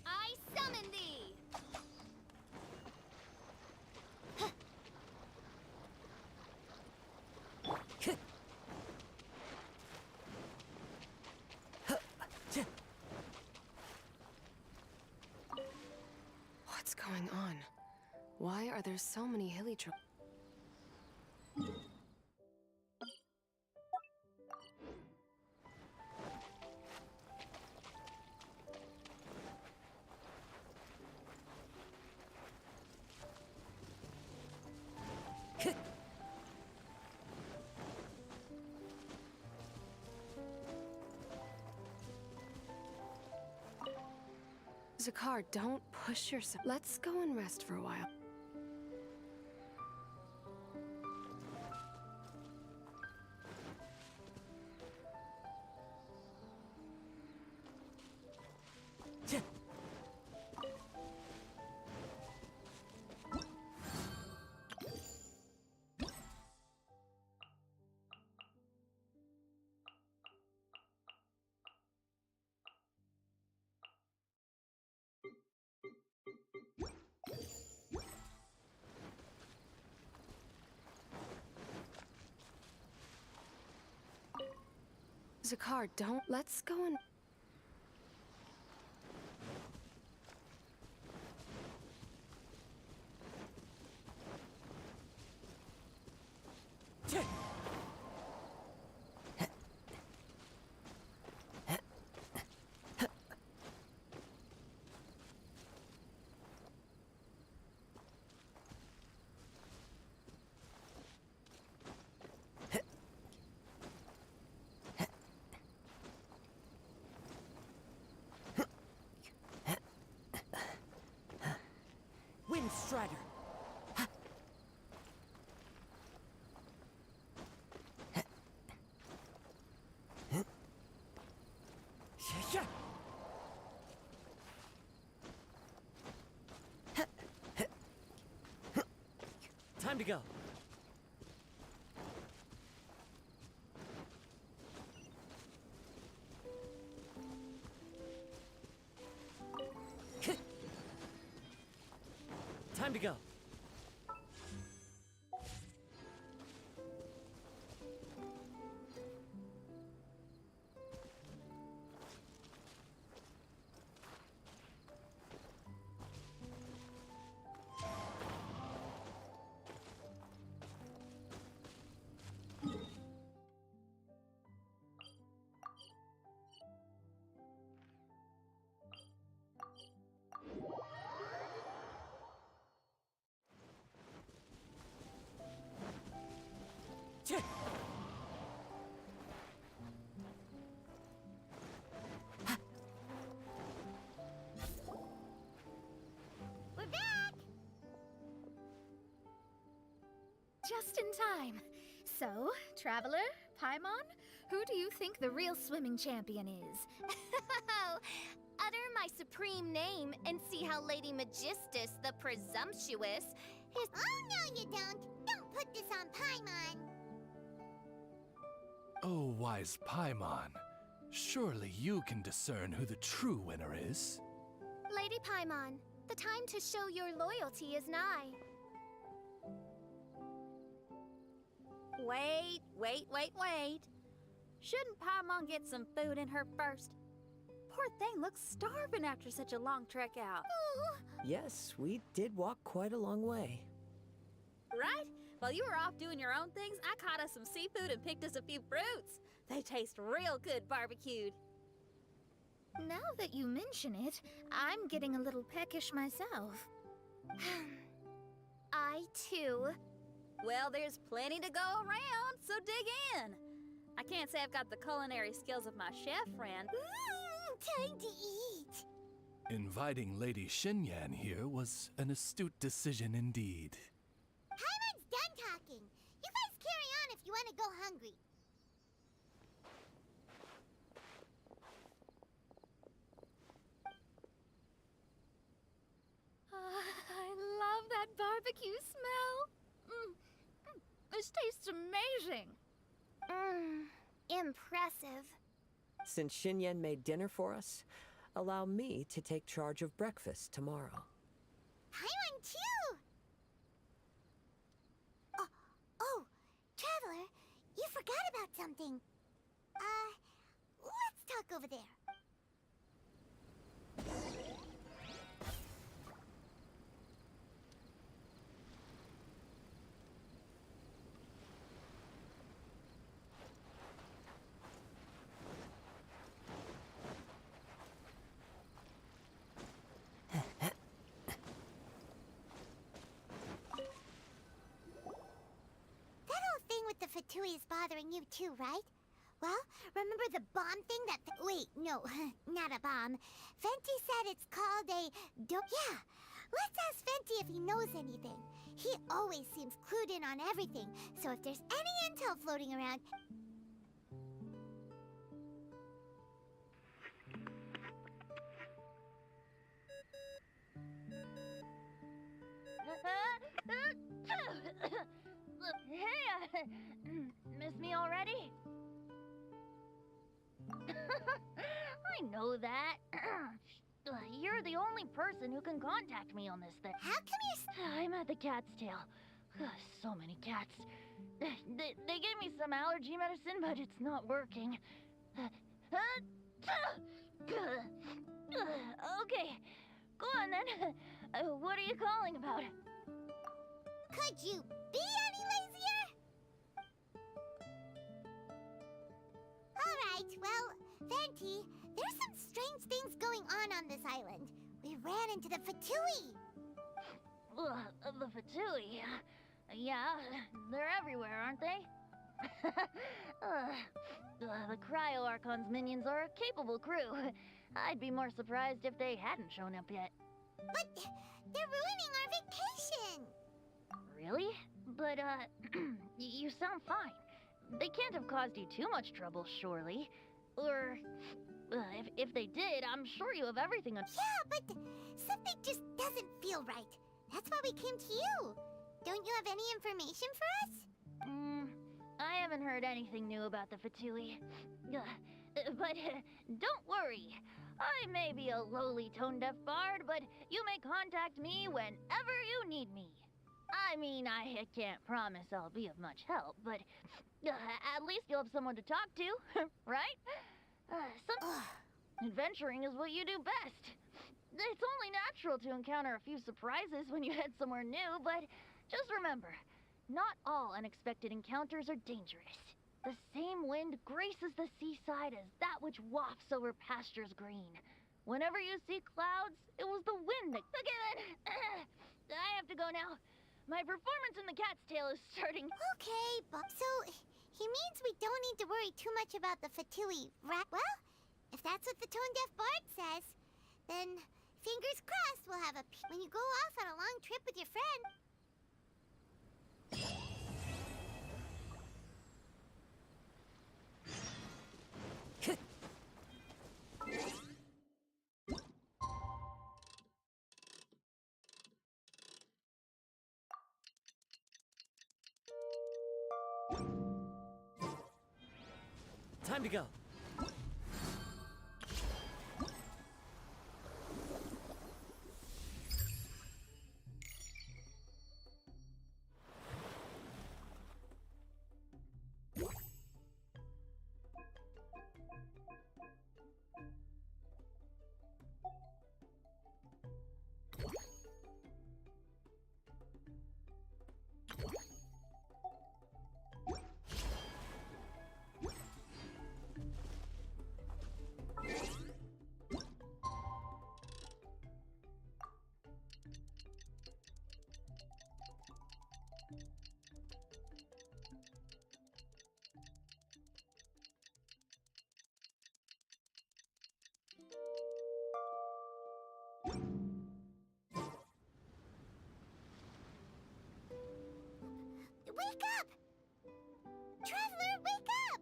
I summon thee! What's going on? Why are there so many hilly tribes? Zakar, don't push yourself. Let's go and rest for a while. Zakar, don't. Let's go and. Strider. Time to go. Time to go. We're back! Just in time. So, Traveler, Paimon, who do you think the real swimming champion is? Utter my supreme name and see how Lady Magistus, the presumptuous, is. Oh, no, you don't. Don't put this on Paimon. Oh, wise Paimon. Surely you can discern who the true winner is. Lady Paimon, the time to show your loyalty is nigh. Wait. Shouldn't Paimon get some food in her first? Poor thing looks starving after such a long trek out. Yes, we did walk quite a long way. Right? While you were off doing your own things, I caught us some seafood and picked us a few fruits. They taste real good barbecued. Now that you mention it, I'm getting a little peckish myself. I, too. Well, there's plenty to go around, so dig in. I can't say I've got the culinary skills of my chef friend. Time to eat. Inviting Lady Xinyan here was an astute decision indeed. Paimon's done talking. You guys carry on if you want to go hungry. I love that barbecue smell. This tastes amazing. Impressive. Since Xinyan made dinner for us, allow me to take charge of breakfast tomorrow. Paimon, too. Oh, Traveler, you forgot about something. Let's talk over there. That whole thing with the Fatui is bothering you too, right? Well, remember the bomb thing that... Wait, no, not a bomb. Fenty said it's called a... Yeah, let's ask Fenty if he knows anything. He always seems clued in on everything, so if there's any intel floating around... Hey, miss me already? I know that. You're the only person who can contact me on this thing. How come I'm at the cat's tail. So many cats. They gave me some allergy medicine, but it's not working. Okay, go on then. What are you calling about? Could you be any lazier? Alright, well, Fenty, there's some strange things going on this island. We ran into the Fatui. The Fatui? Yeah, they're everywhere, aren't they? The Cryo Archon's minions are a capable crew. I'd be more surprised if they hadn't shown up yet. But they're ruining our vacation. Really? But, you sound fine. They can't have caused you too much trouble, surely. Or, if they did, I'm sure you have everything on... Yeah, but something just doesn't feel right. That's why we came to you. Don't you have any information for us? I haven't heard anything new about the Fatui. But don't worry. I may be a lowly tone-deaf bard, but you may contact me whenever you need me. I mean, I can't promise I'll be of much help, but at least you'll have someone to talk to, right? Adventuring is what you do best. It's only natural to encounter a few surprises when you head somewhere new, but just remember, not all unexpected encounters are dangerous. The same wind graces the seaside as that which wafts over pastures green. Whenever you see clouds, it was the wind that... Okay then, I have to go now. My performance in the cat's tail is starting... Okay, but so he means we don't need to worry too much about the Fatui, right? Well, if that's what the tone-deaf bard says, then fingers crossed we'll have when you go off on a long trip with your friend. Time to go. Wake up! Traveler, wake up!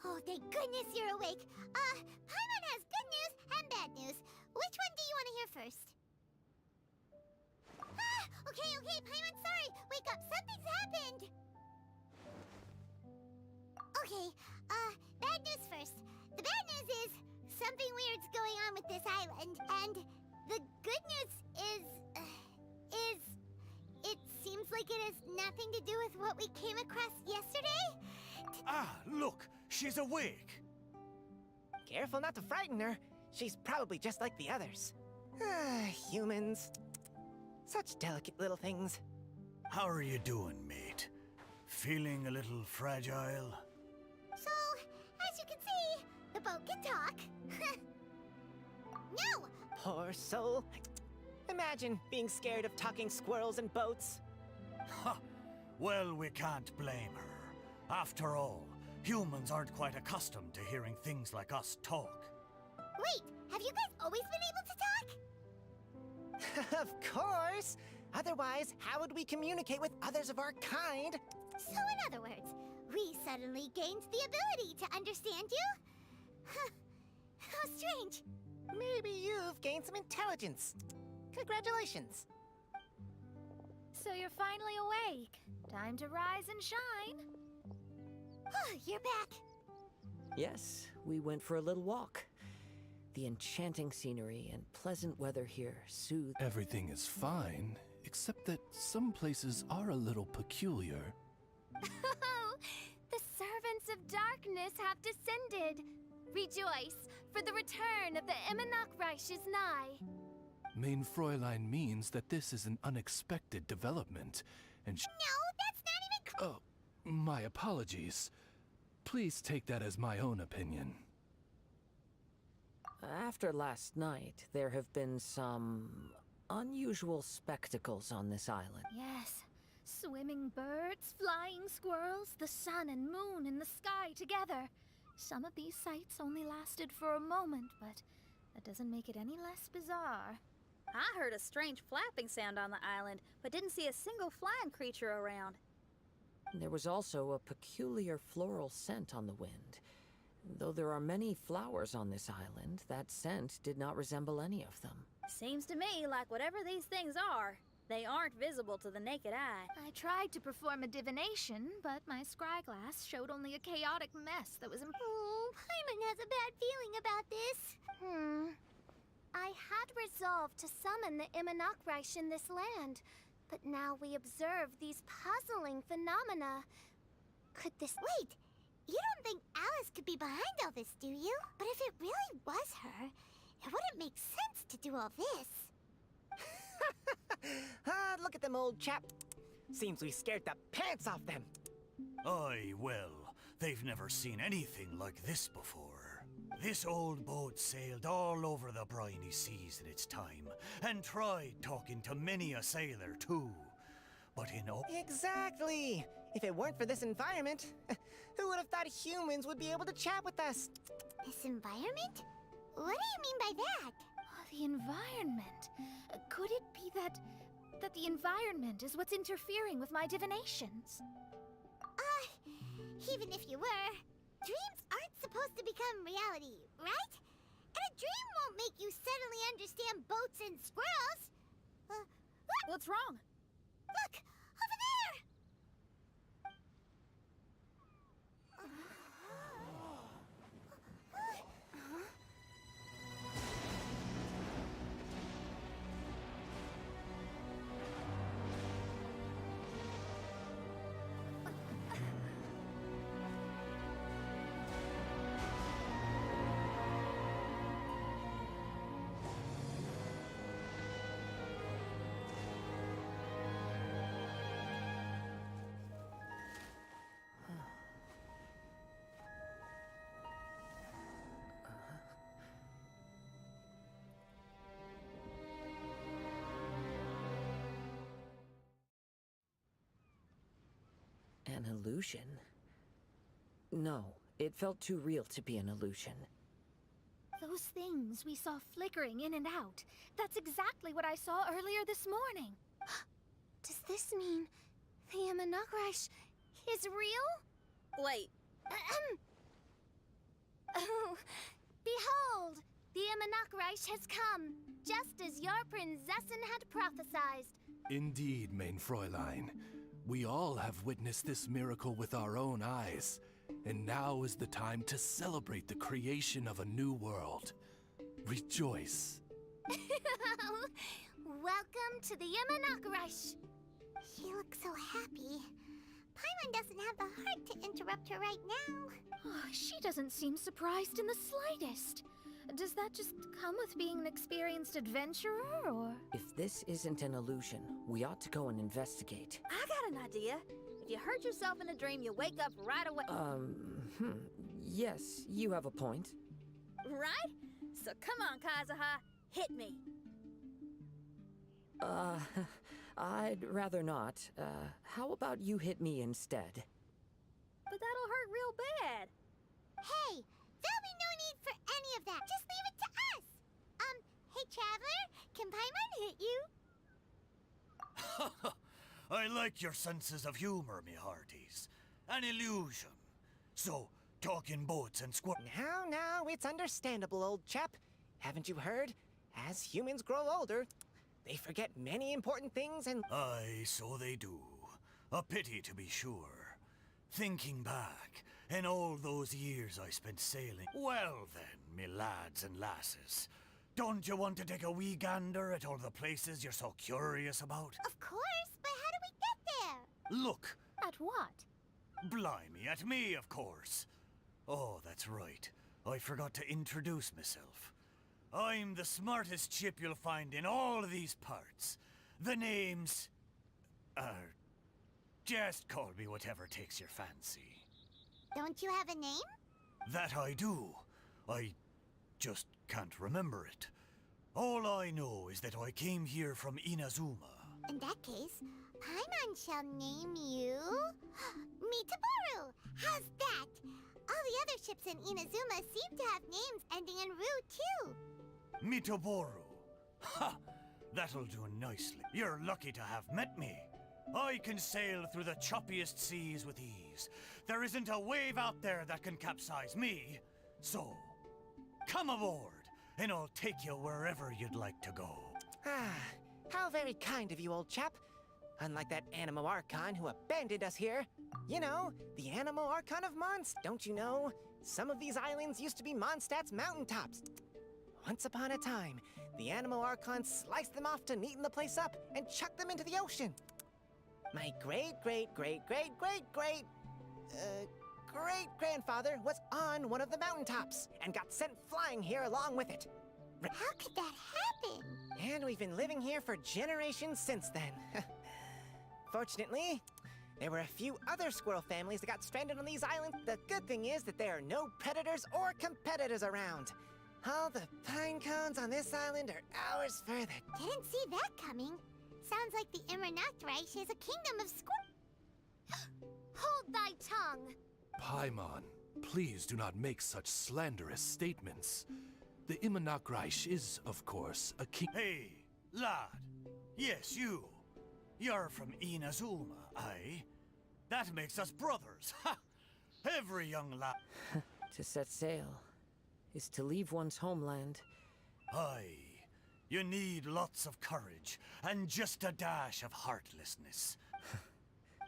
Oh, thank goodness you're awake. Paimon has good news and bad news. Which one do you want to hear first? Okay, Paimon, sorry. Wake up, something's happened. Okay, bad news first. The bad news is something weird's going on with this island, and the good news is it seems like it has nothing to do with what we came across yesterday. Look, she's awake. Careful not to frighten her. She's probably just like the others. Humans. Such delicate little things. How are you doing, mate? Feeling a little fragile? So, as you can see, the boat can talk. No! Poor soul. Imagine being scared of talking squirrels and boats. Ha! Well, we can't blame her. After all, humans aren't quite accustomed to hearing things like us talk. Wait, have you guys always been able to talk? Of course! Otherwise, how would we communicate with others of our kind? So in other words, we suddenly gained the ability to understand you? Huh. How strange. Maybe you've gained some intelligence. Congratulations. So you're finally awake. Time to rise and shine. You're back. Yes, we went for a little walk. The enchanting scenery and pleasant weather here soothe. Everything is fine, except that some places are a little peculiar. The servants of darkness have descended. Rejoice, for the return of the Eminach Reich is nigh. Main Fräulein means that this is an unexpected development, and No, that's not even Oh, my apologies. Please take that as my own opinion. After last night, there have been some unusual spectacles on this island. Yes. Swimming birds, flying squirrels, the sun and moon in the sky together. Some of these sights only lasted for a moment, but that doesn't make it any less bizarre. I heard a strange flapping sound on the island, but didn't see a single flying creature around. There was also a peculiar floral scent on the wind. Though there are many flowers on this island, that scent did not resemble any of them. Seems to me like whatever these things are, they aren't visible to the naked eye. I tried to perform a divination, but my scryglass showed only a chaotic mess that was Oh, Paimon has a bad feeling about this. I had resolved to summon the Eminach Reich in this land, but now we observe these puzzling phenomena. Could this... Wait! You don't think Alice could be behind all this, do you? But if it really was her, it wouldn't make sense to do all this. Look at them, old chap. Seems we scared the pants off them. Aye, well, they've never seen anything like this before. This old boat sailed all over the briny seas in its time, and tried talking to many a sailor, too. But Exactly! If it weren't for this environment, who would have thought humans would be able to chat with us? This environment? What do you mean by that? the environment. Could it be that the environment is what's interfering with my divinations? Even if you were, dreams aren't supposed to become reality, right? And a dream won't make you suddenly understand boats and squirrels. What's wrong? Look! Over there! An illusion? No, it felt too real to be an illusion. Those things we saw flickering in and out. That's exactly what I saw earlier this morning. Does this mean the Eminach is real? Wait. Oh, behold! The Eminach has come, just as your Prinzessin had prophesied. Indeed, Main Fräulein. We all have witnessed this miracle with our own eyes, and now is the time to celebrate the creation of a new world. Rejoice. Welcome to the Eminach. She looks so happy. Paimon doesn't have the heart to interrupt her right now. Oh, she doesn't seem surprised in the slightest. Does that just come with being an experienced adventurer, or...? If this isn't an illusion, we ought to go and investigate. I got an idea. If you hurt yourself in a dream, you wake up right away. Yes, you have a point. Right? So come on, Kazuha. Hit me. I'd rather not. How about you hit me instead? But that'll hurt real bad. Hey, there'll be no need for any of that. Just leave it to us. Hey, Traveler, can Paimon hit you? I like your senses of humor, me hearties. An illusion. So, talking boats and Now, it's understandable, old chap. Haven't you heard? As humans grow older, they forget many important things and... Aye, so they do. A pity to be sure. Thinking back, in all those years I spent sailing... Well then, me lads and lasses, don't you want to take a wee gander at all the places you're so curious about? Of course, but how do we get there? Look! At what? Blimey, at me, of course. Oh, that's right. I forgot to introduce myself. I'm the smartest chip you'll find in all these parts. The name's... just call me whatever takes your fancy. Don't you have a name? That I do. I just can't remember it. All I know is that I came here from Inazuma. In that case, Paimon shall name you... Mitaboru! How's that? All the other ships in Inazuma seem to have names ending in Ru, too. Mitaboru. Ha! That'll do nicely. You're lucky to have met me. I can sail through the choppiest seas with ease. There isn't a wave out there that can capsize me. So, come aboard, and I'll take you wherever you'd like to go. How very kind of you, old chap. Unlike that Animo Archon who abandoned us here. You know, the Animo Archon of Mondstadt. Don't you know? Some of these islands used to be Mondstadt's mountaintops. Once upon a time, the Animo Archon sliced them off to neaten the place up and chucked them into the ocean. My great-grandfather was on one of the mountaintops and got sent flying here along with it. How could that happen? And we've been living here for generations since then. Fortunately, there were a few other squirrel families that got stranded on these islands. The good thing is that there are no predators or competitors around. All the pine cones on this island are ours for the... Didn't see that coming. Sounds like the Immernachtreich is a kingdom of Hold thy tongue! Paimon, please do not make such slanderous statements. The Immernachtreich is, of course, a king... Hey, lad. Yes, you. You're from Inazuma, aye? That makes us brothers, ha! Every young lad... To set sail is to leave one's homeland. Aye. You need lots of courage and just a dash of heartlessness.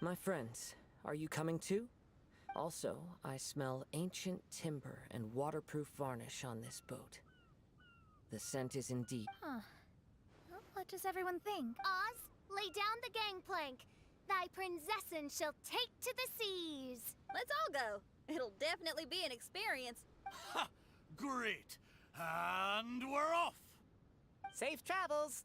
My friends, are you coming too? Also, I smell ancient timber and waterproof varnish on this boat. The scent is indeed... Huh. Well, what does everyone think? Oz, lay down the gangplank. Thy princessin shall take to the seas. Let's all go. It'll definitely be an experience. Ha! Great! And we're off! Safe travels!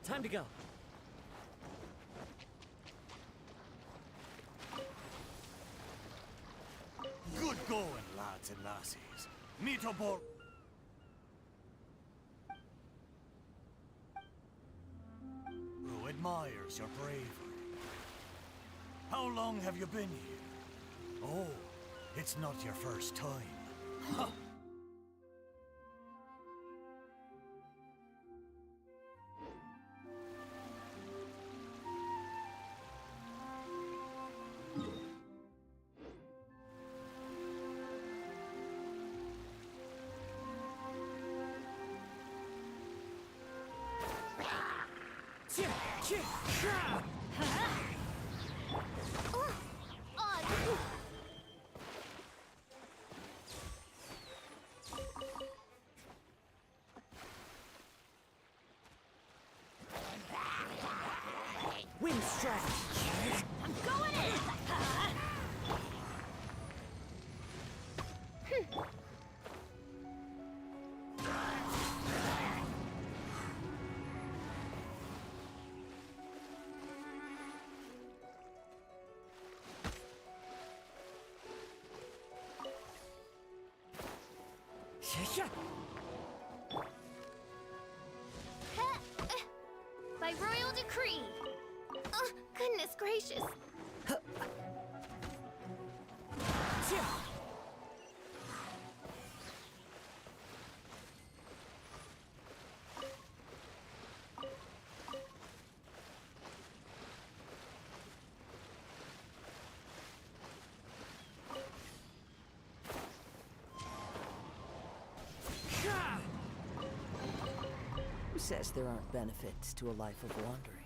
Time to go. Good going, lads and lassies. Meet aboard. Who admires your bravery? How long have you been here? Oh, it's not your first time. Ha! By royal decree. Oh, goodness gracious. Who says there aren't benefits to a life of wandering?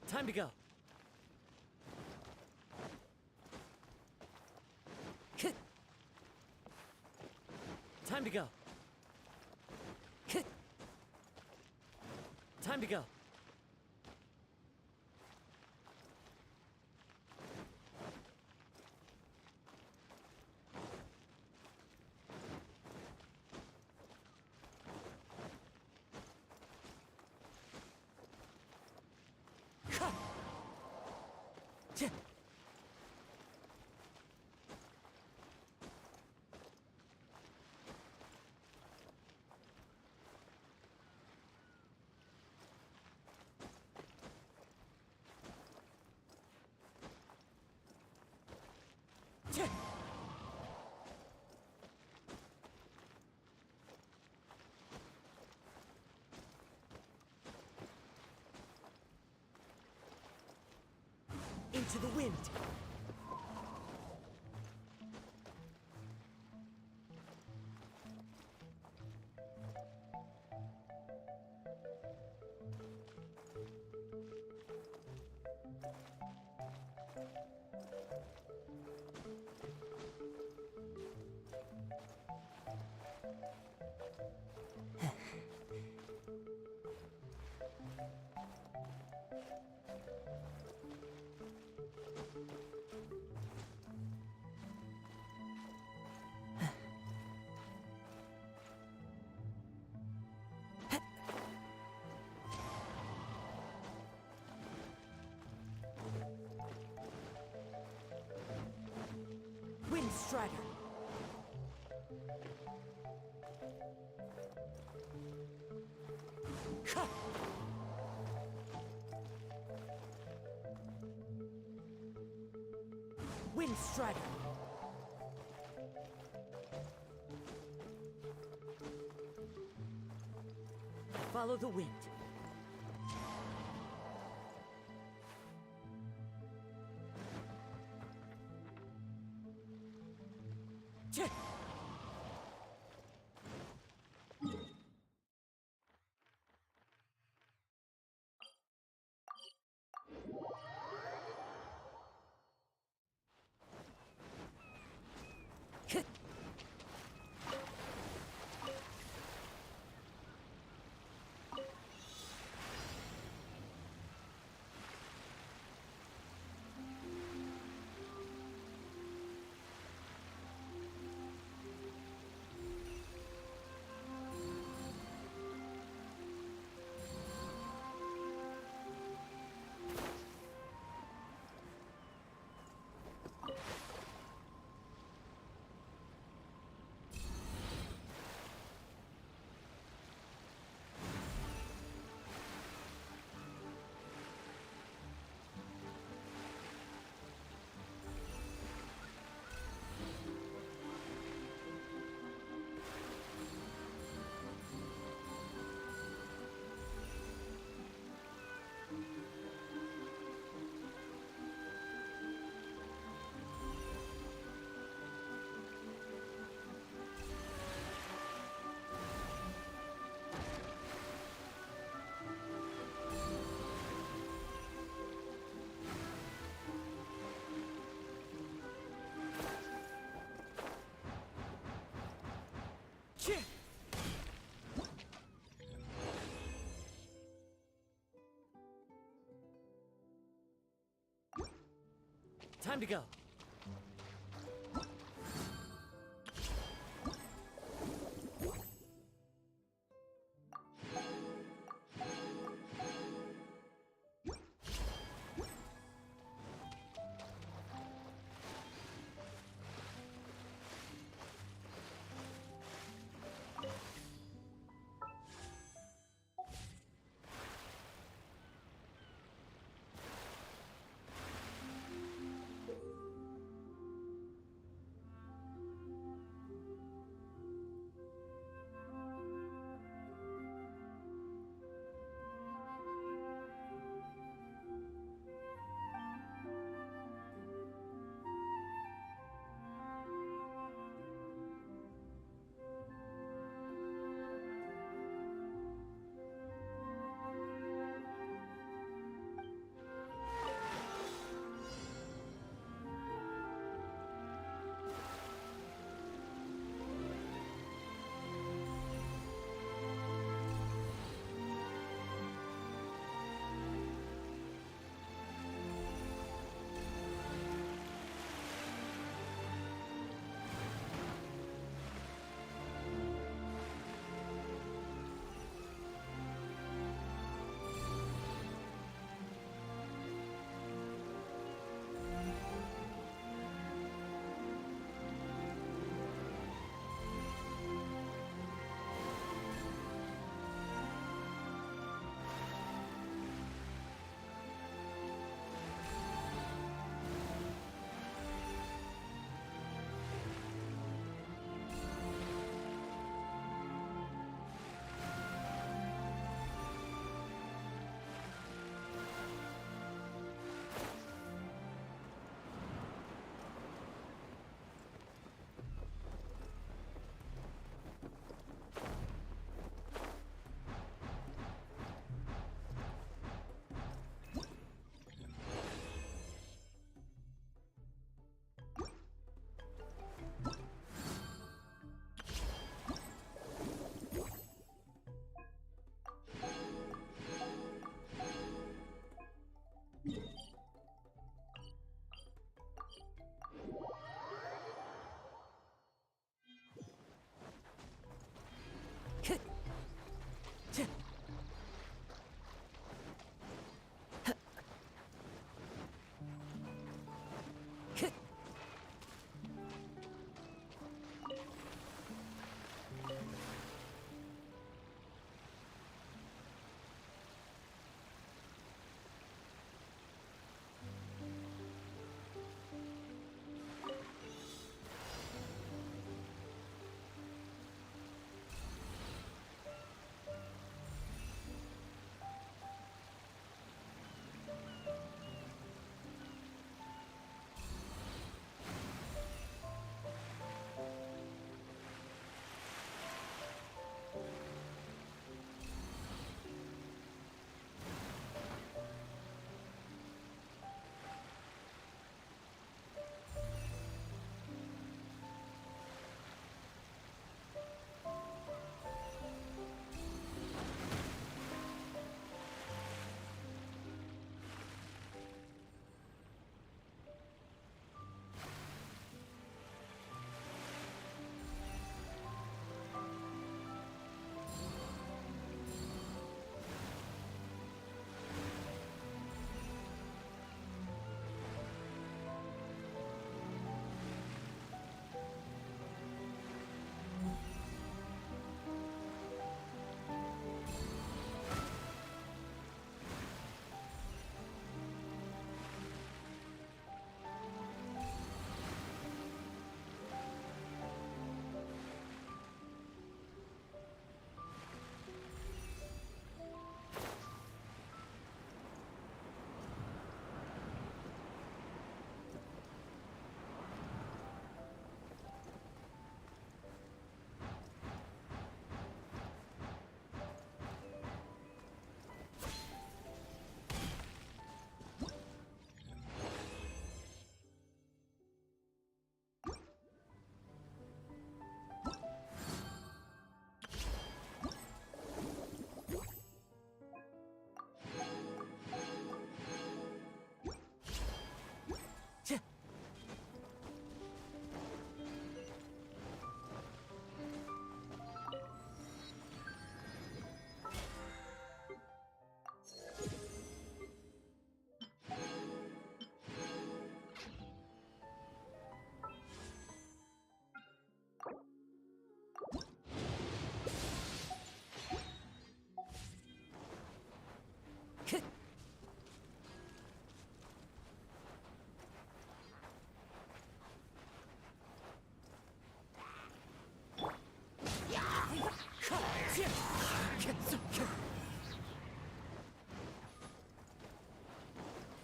Time to go. Time to go. Time to go. Into the wind. Wind Strider. Wind Strider. Follow the wind. Time to go.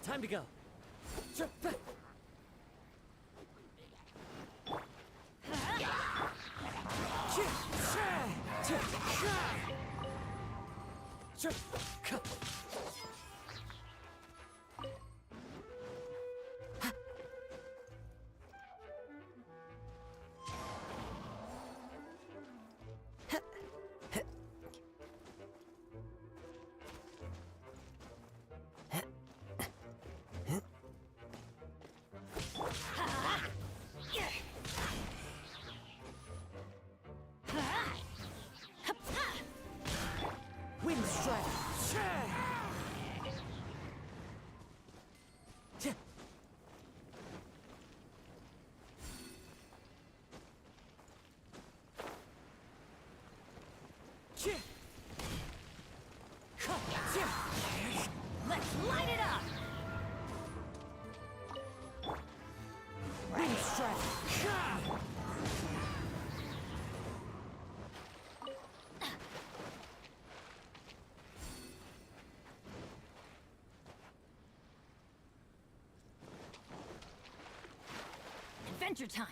Time to go. Wind strike. Let's light it up! Wind strike. Adventure time!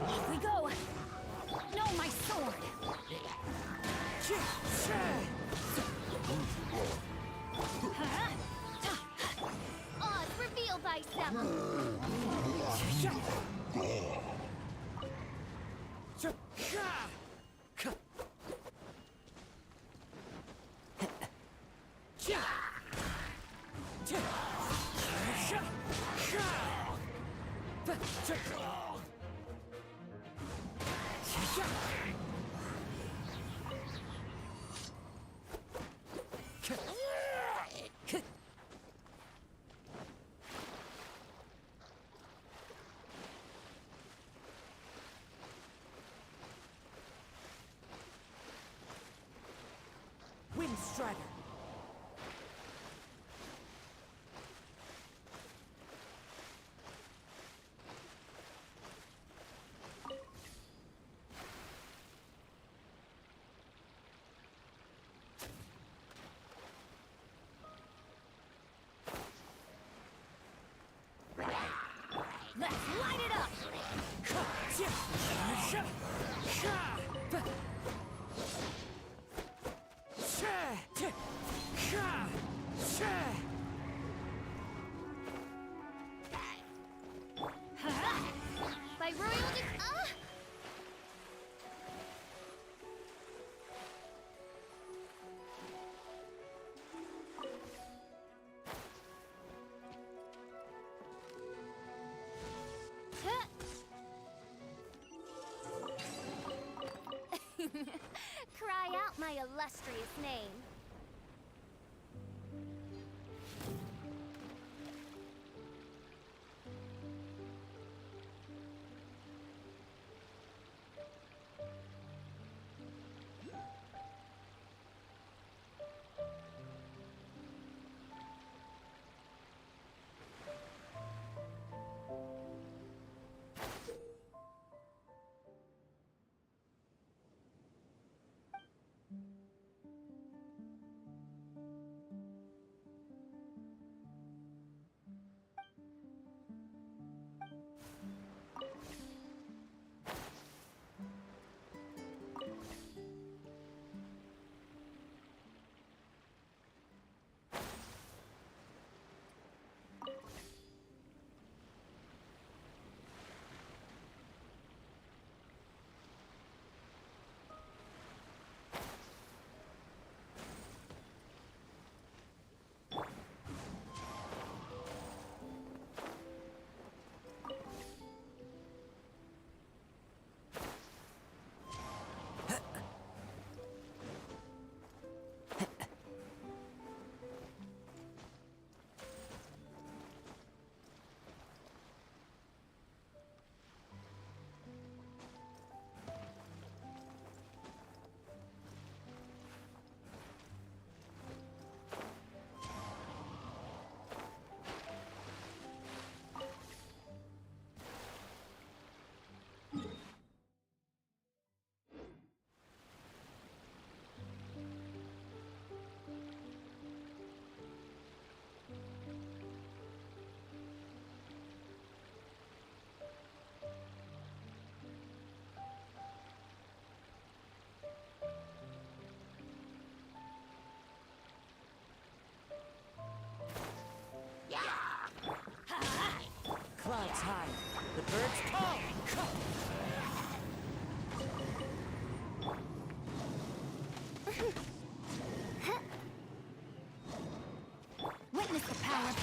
Off we go! No, my sword! Oz, reveal thyself! Wind strider. Let's light it up! By royal Cry out my illustrious name.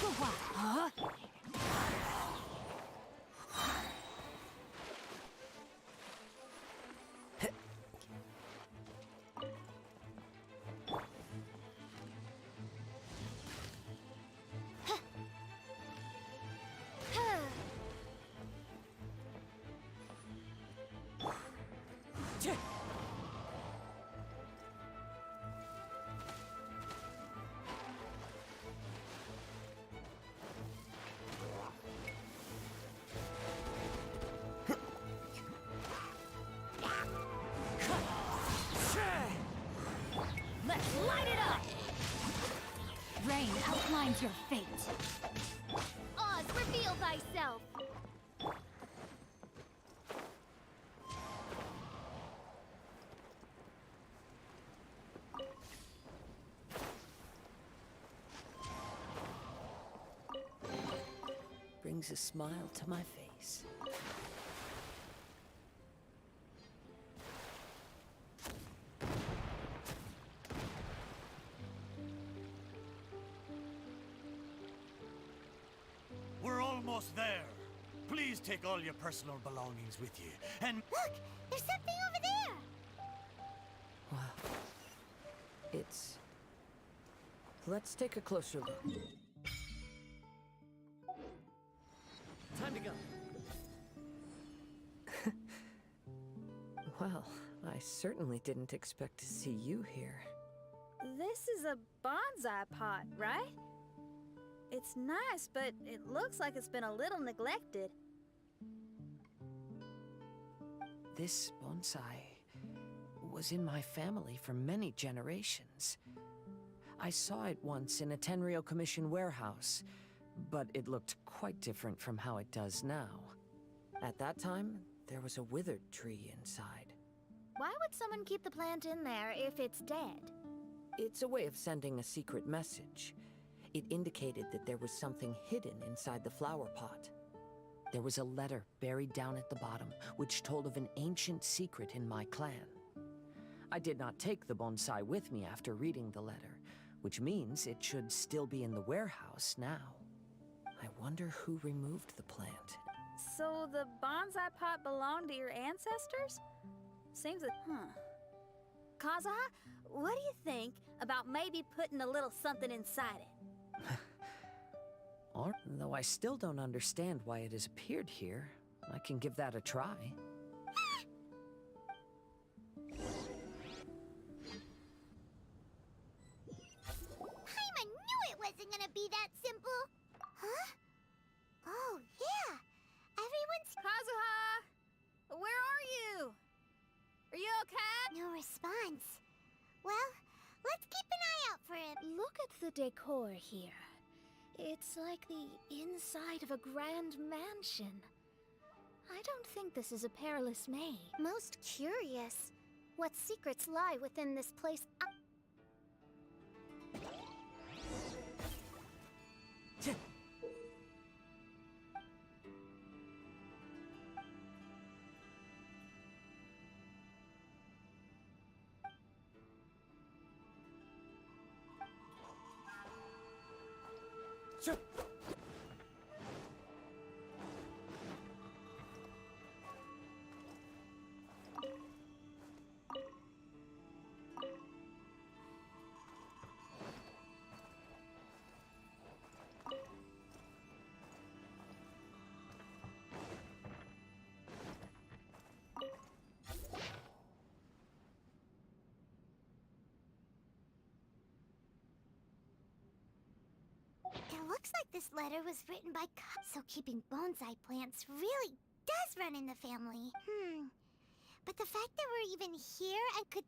个话啊！ Let's light it up! Rain outlines your fate. Oz, reveal thyself! Brings a smile to my face. We're almost there. Please take all your personal belongings with you. And Look! There's something over there! Wow. It's... Let's take a closer look. Time to go. Well, I certainly didn't expect to see you here. This is a bonsai pot, right? It's nice, but it looks like it's been a little neglected. This bonsai was in my family for many generations. I saw it once in a Tenryo Commission warehouse, but it looked quite different from how it does now. At that time, there was a withered tree inside. Why would someone keep the plant in there if it's dead? It's a way of sending a secret message. It indicated that there was something hidden inside the flower pot. There was a letter buried down at the bottom, which told of an ancient secret in my clan. I did not take the bonsai with me after reading the letter, which means it should still be in the warehouse now. I wonder who removed the plant. So the bonsai pot belonged to your ancestors? Seems that, Kazuha, what do you think about maybe putting a little something inside it? Or, though I still don't understand why it has appeared here, I can give that a try. Paimon knew it wasn't gonna be that simple! Huh? Oh, yeah! Everyone's... Kazuha! Where are you? Are you okay? No response. Well, let's keep an eye out for him. Look at the decor here. It's like the inside of a grand mansion. I don't think this is a perilous maid. Most curious. What secrets lie within this place? It looks like this letter was written by so keeping bonsai plants really does run in the family. But the fact that we're even here and could...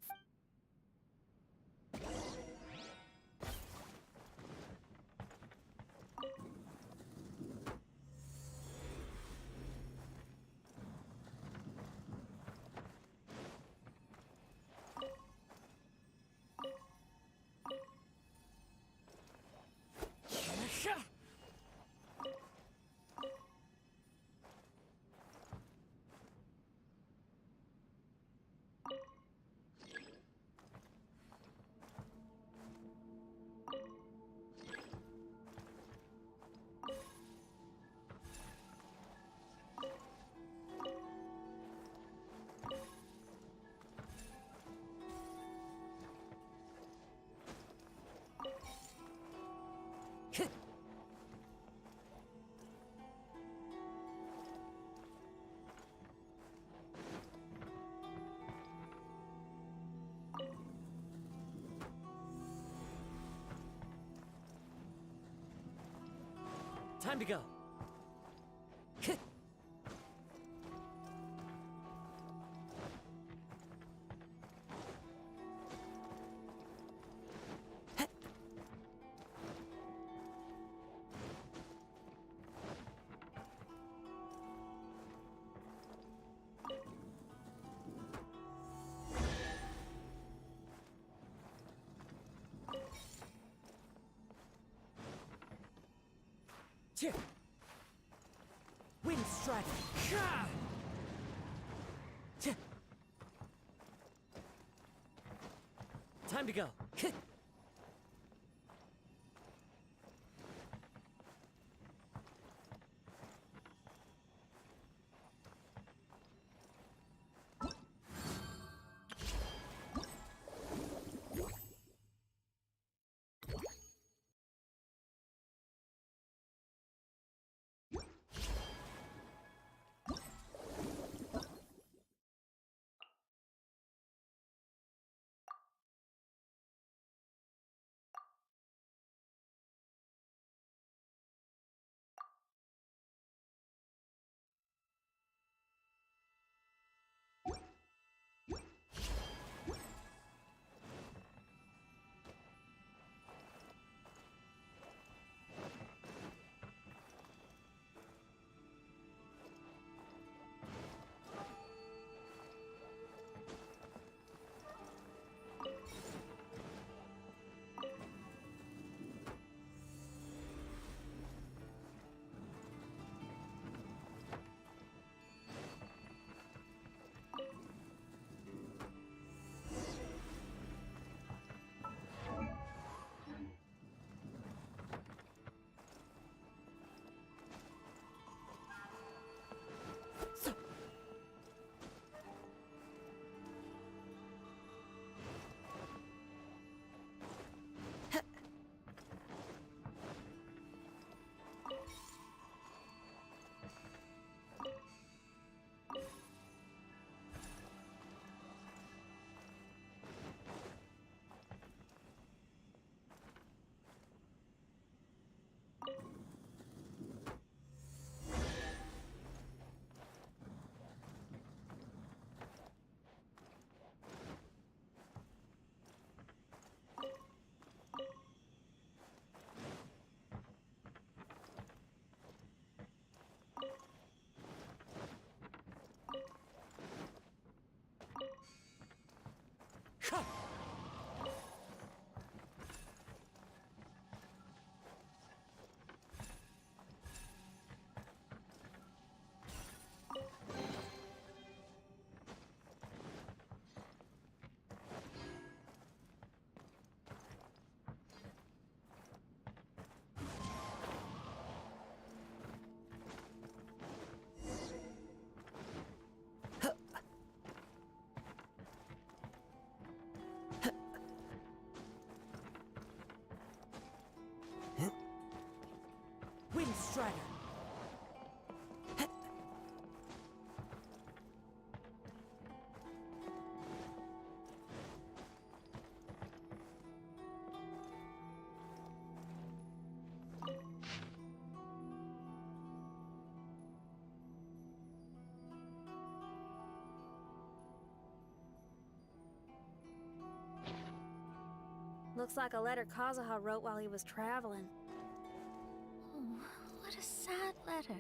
Time to go. Wind Strider. Time to go. Wind Strider. Looks like a letter Kazuha wrote while he was traveling. Oh, what a sad letter.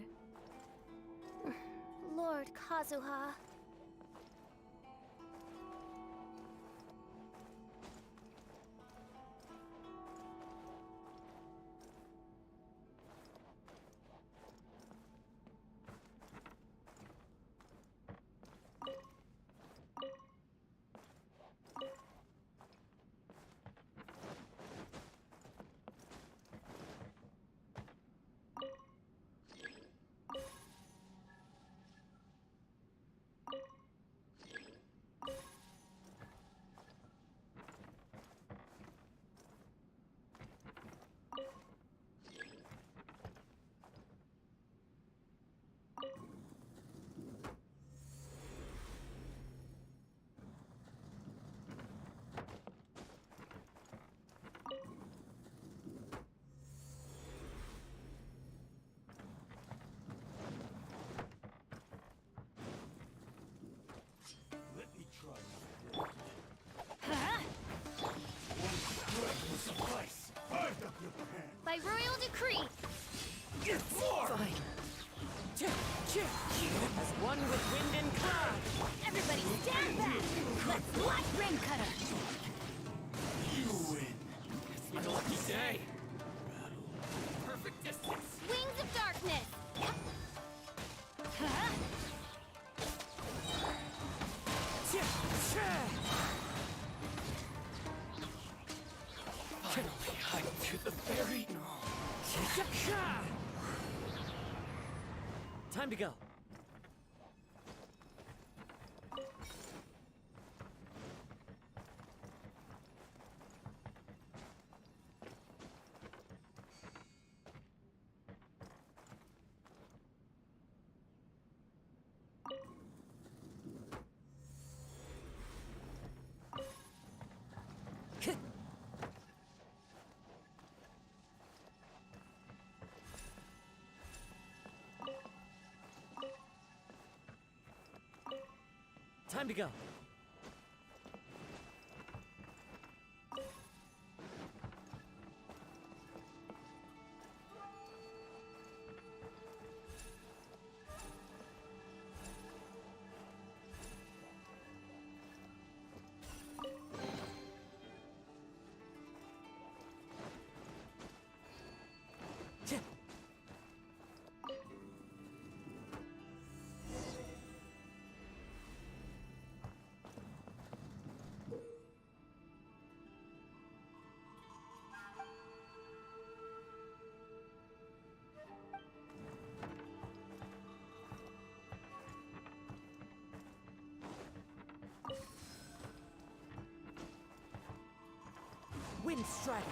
Lord Kazuha. by royal decree. Fine. As one with wind and cloud. Everybody stand back. Let's watch Rain Cutter. You win. It's my lucky day. Perfect distance. Wings of darkness. Huh? Finally, I'm to the very... Time to go. Time to go. Wind Strider.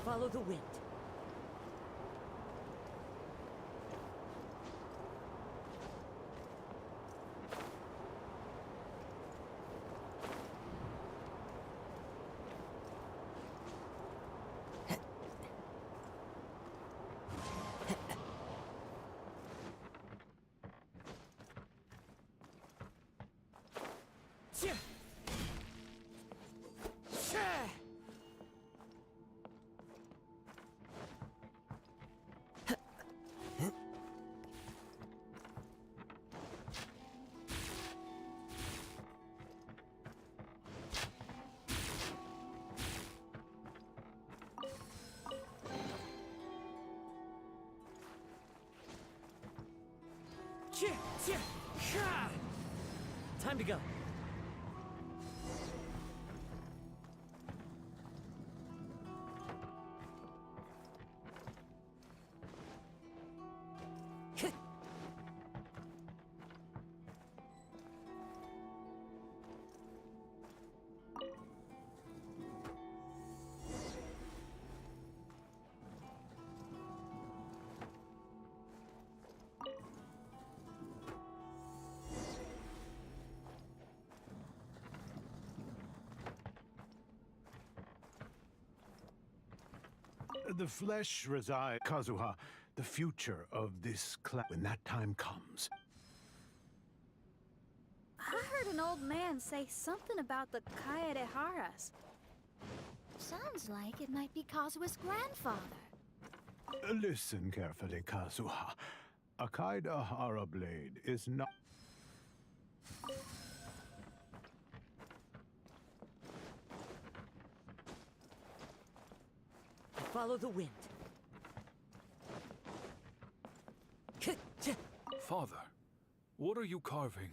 Follow the wind. Time to go. The flesh resides, Kazuha, the future of this class when that time comes. I heard an old man say something about the Kaedeharas. Sounds like it might be Kazuha's grandfather. Listen carefully, Kazuha. A Kaedehara blade is not... Follow the wind. Father, what are you carving?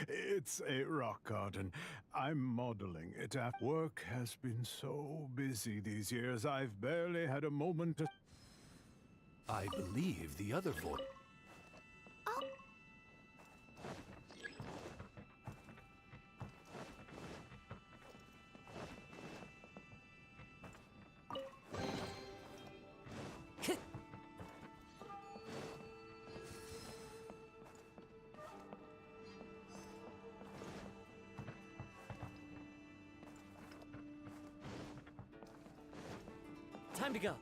It's a rock garden. I'm modeling it. Work has been so busy these years, I've barely had a moment to... I believe the other voice. Time to go.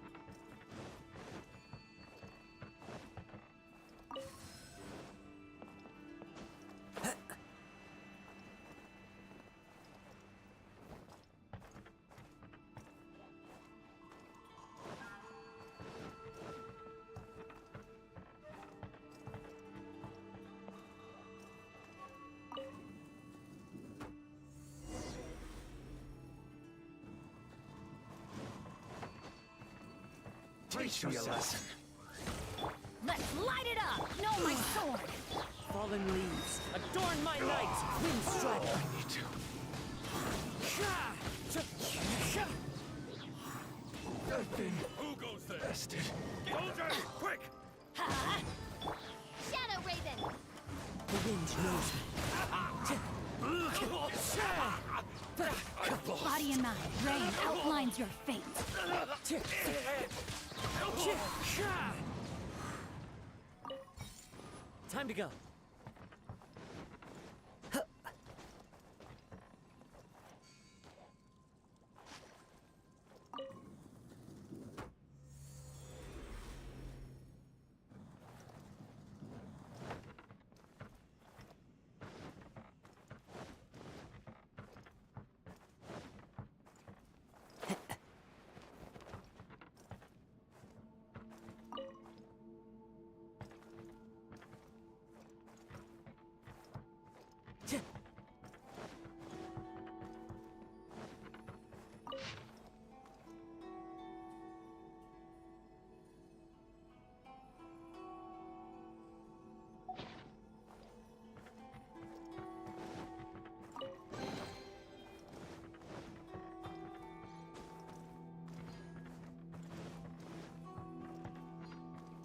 Teach me a lesson. Let's light it up! Know my sword! Fallen leaves, adorn my night! Wind strider! I need to. I've been Who goes there? bested. Soldier, quick! Shadow Raven! The wind knows me. Body and mind, rain outlines your fate. Time to go.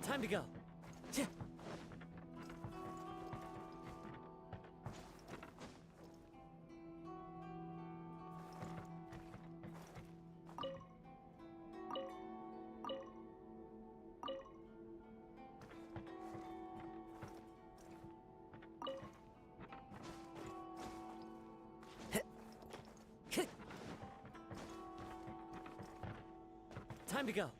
Time to go. Time to go.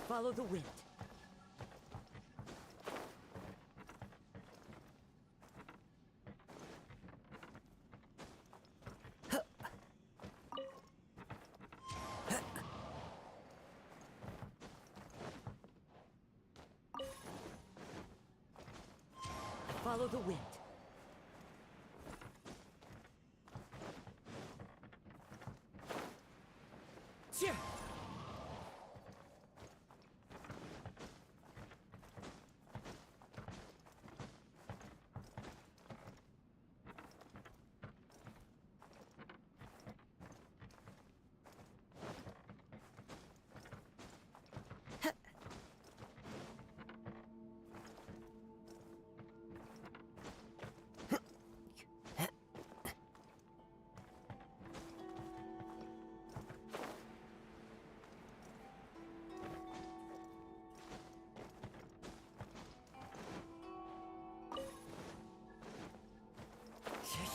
Follow the wind. Follow the wind.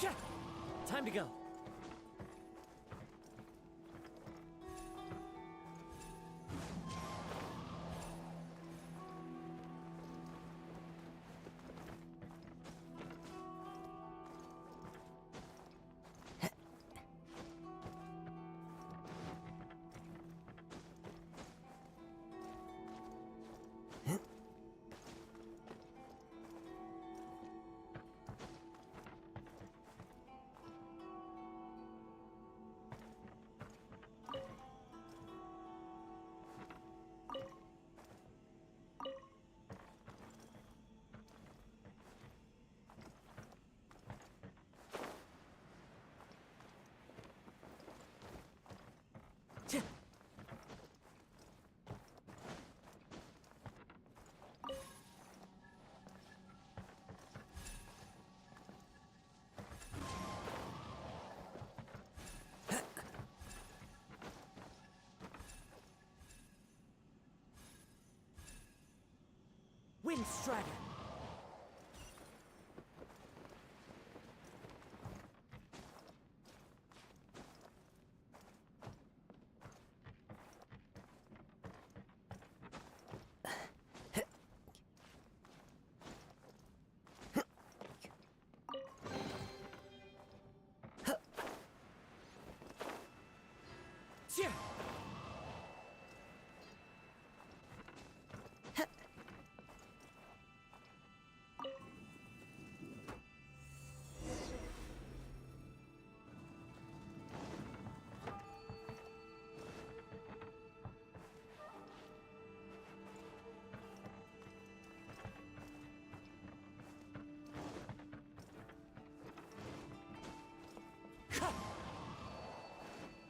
Yeah! Time to go. Wind Strider!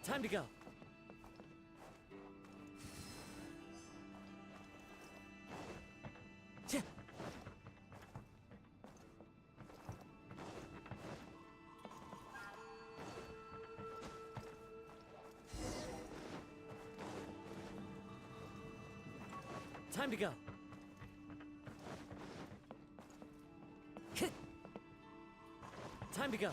Time to go. Time to go. Time to go.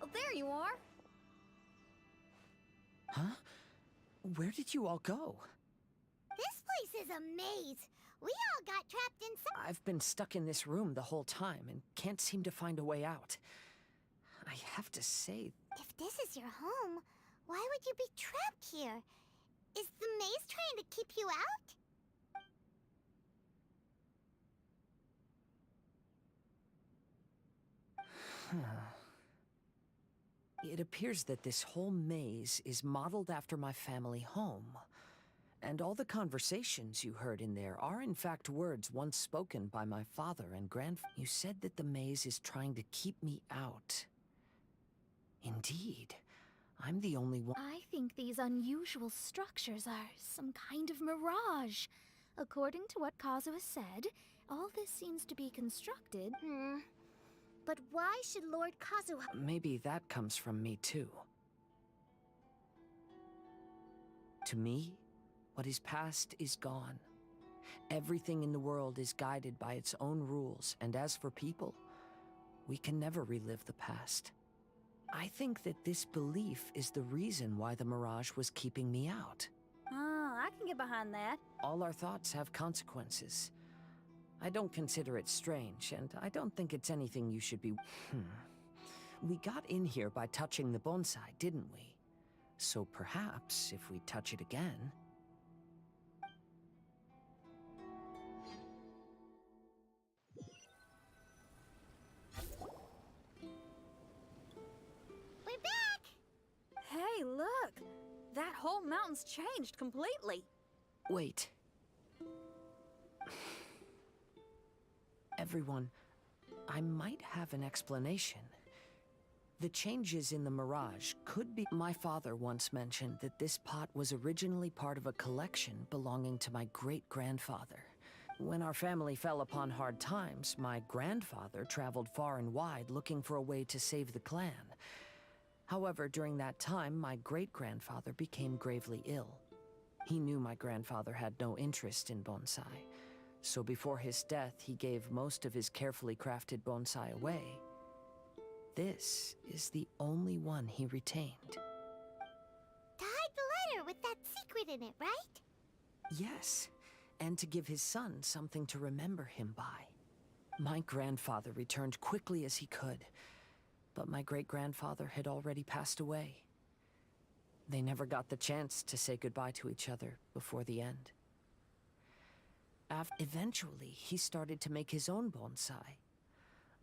Oh, there you are. Huh? Where did you all go? This place is a maze. We all got trapped inside. I've been stuck in this room the whole time and can't seem to find a way out. I have to say... If this is your home, why would you be trapped here? Is the maze trying to keep you out? It appears that this whole maze is modeled after my family home. And all the conversations you heard in there are in fact words once spoken by my father and grandfather. You said that the maze is trying to keep me out. Indeed. I'm the only one. I think these unusual structures are some kind of mirage. According to what Kazuha said, all this seems to be constructed. But why should Lord Kazuha... Maybe that comes from me too. To me, what is past is gone. Everything in the world is guided by its own rules, and as for people, we can never relive the past. I think that this belief is the reason why the mirage was keeping me out. I can get behind that. All our thoughts have consequences. I don't consider it strange, and I don't think it's anything you should be... We got in here by touching the bonsai, didn't we? So perhaps, if we touch it again... We're back! Hey, look! That whole mountain's changed completely. Wait. Everyone, I might have an explanation. The changes in the mirage could be... My father once mentioned that this pot was originally part of a collection belonging to my great-grandfather. When our family fell upon hard times, my grandfather traveled far and wide looking for a way to save the clan. However, during that time, my great-grandfather became gravely ill. He knew my grandfather had no interest in bonsai, So before his death, he gave most of his carefully crafted bonsai away. This is the only one he retained. To hide the letter with that secret in it, right? Yes, and to give his son something to remember him by. My grandfather returned quickly as he could, but my great-grandfather had already passed away. They never got the chance to say goodbye to each other before the end. Eventually, he started to make his own bonsai.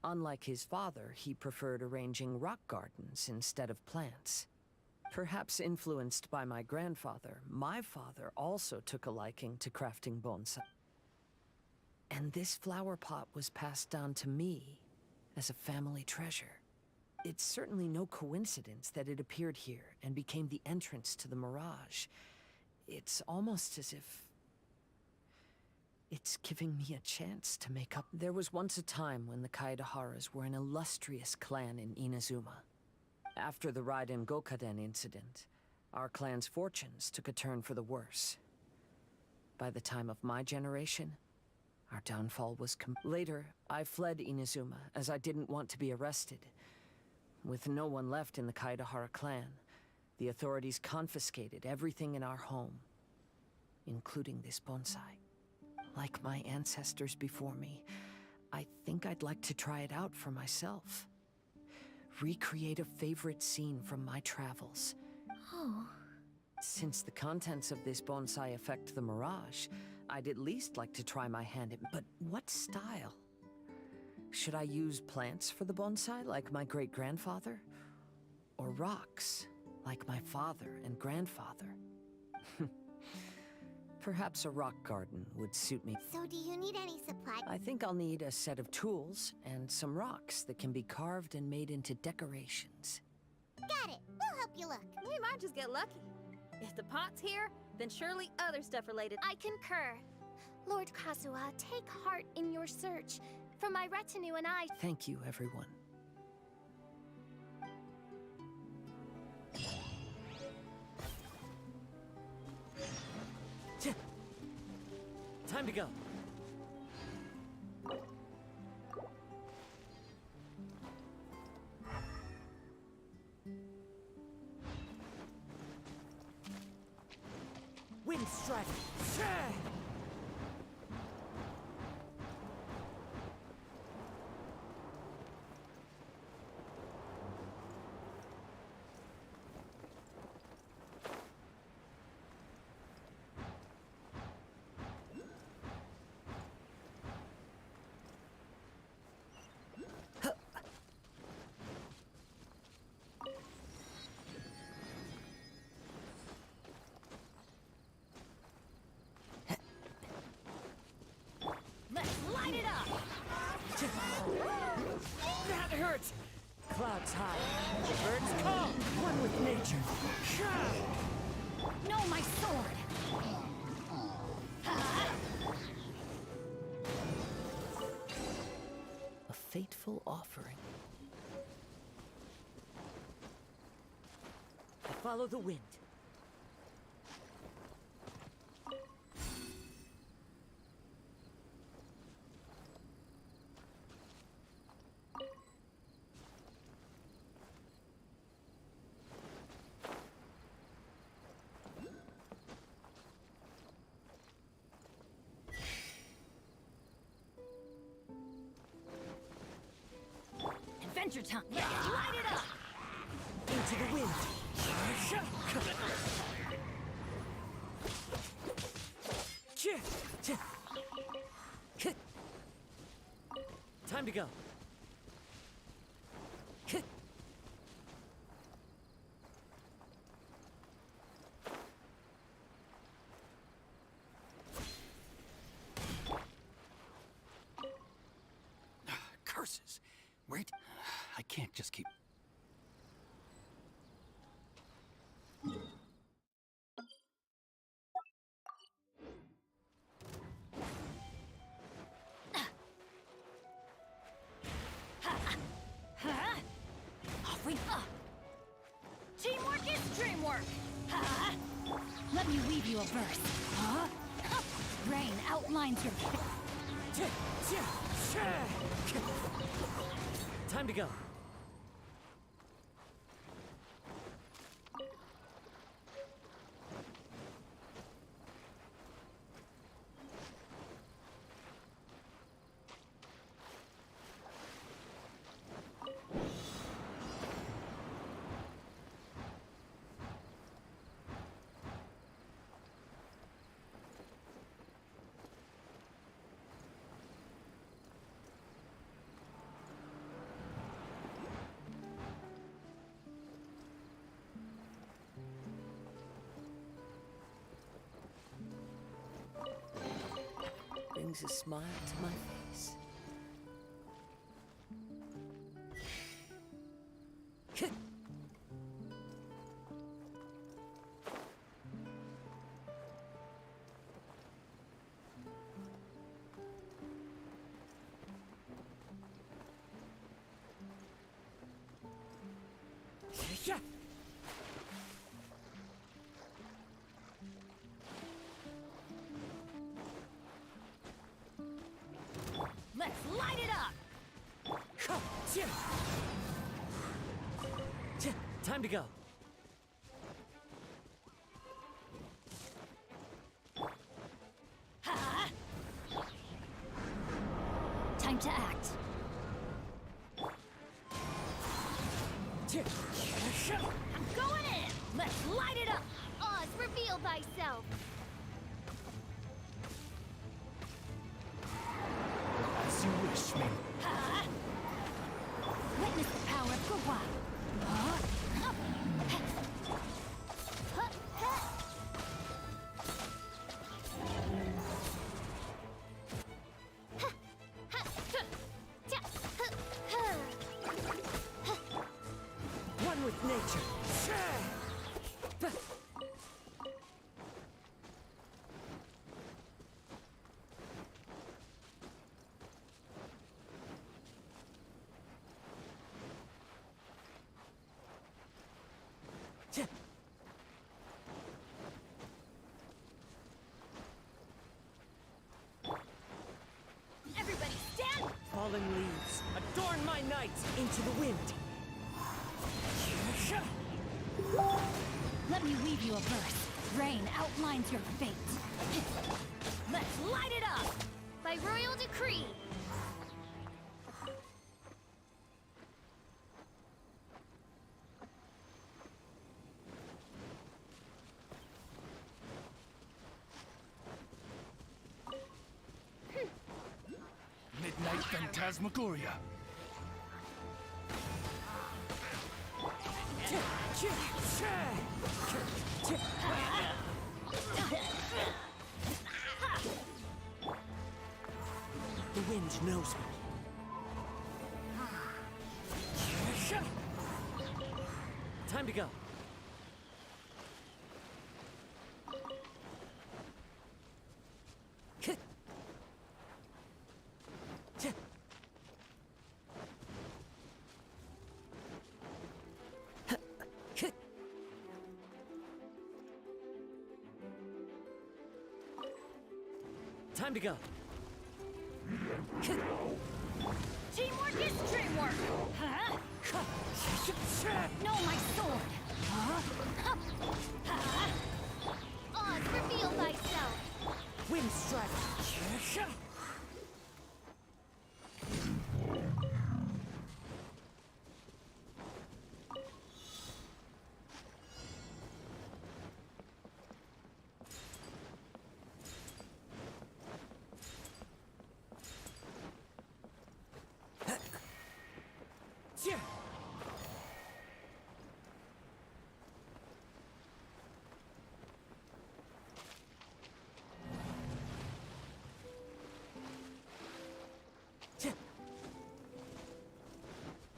Unlike his father, he preferred arranging rock gardens instead of plants. Perhaps influenced by my grandfather, my father also took a liking to crafting bonsai. And this flower pot was passed down to me as a family treasure. It's certainly no coincidence that it appeared here and became the entrance to the Mirage. It's almost as if it's giving me a chance to make up. There was once a time when the Kaidaharas were an illustrious clan in Inazuma. After the Raiden Gokaden incident, our clan's fortunes took a turn for the worse. By the time of my generation, our downfall was Later, I fled Inazuma as I didn't want to be arrested. With no one left in the Kaidahara clan, the authorities confiscated everything in our home, including this bonsai. Like my ancestors before me, I think I'd like to try it out for myself. Recreate a favorite scene from my travels. Oh. Since the contents of this bonsai affect the Mirage, I'd at least like to try my hand at... But what style? Should I use plants for the bonsai, like my great-grandfather? Or rocks, like my father and grandfather? Perhaps a rock garden would suit me. So do you need any supply? I think I'll need a set of tools and some rocks that can be carved and made into decorations. Got it. We'll help you look. We might just get lucky. If the pot's here, then surely other stuff related. I concur. Lord Kazuha, take heart in your search. For my retinue and I... Thank you, everyone. Time to go. Wind strike. Light it up! That hurts! Clouds high. The birds call! One with nature. No, my sword! A fateful offering. Follow the wind. Adventure time! Light it up! Into the wind. Time to go. Curses. Wait, I can't just keep... Off we go! Teamwork is dreamwork! Let me weave you a verse. Rain outlines your... Time to go. Brings a smile to my face. Yeah. Let's light it up! Time to go. Time to act. I'm going in! Let's light it up! Oz, reveal thyself! As you wish, Ming. Witness the power of Gua. One with nature. Everybody stand! Fallen leaves, adorn my night! Into the wind. Let me weave you a verse. Rain outlines your fate. Let's light it up! By royal decree! Midnight Phantasmagoria. The wind knows me. Time to go. Time to go. Teamwork is dreamwork! Huh? No, my sword. Oz, reveal thyself! Wind strike.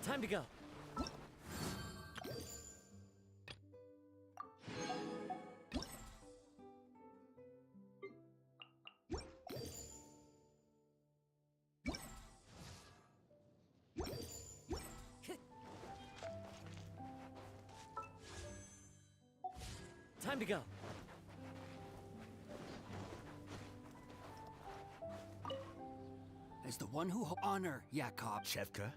Time to go. Time to go. as the one who honor Jakob. Shevka?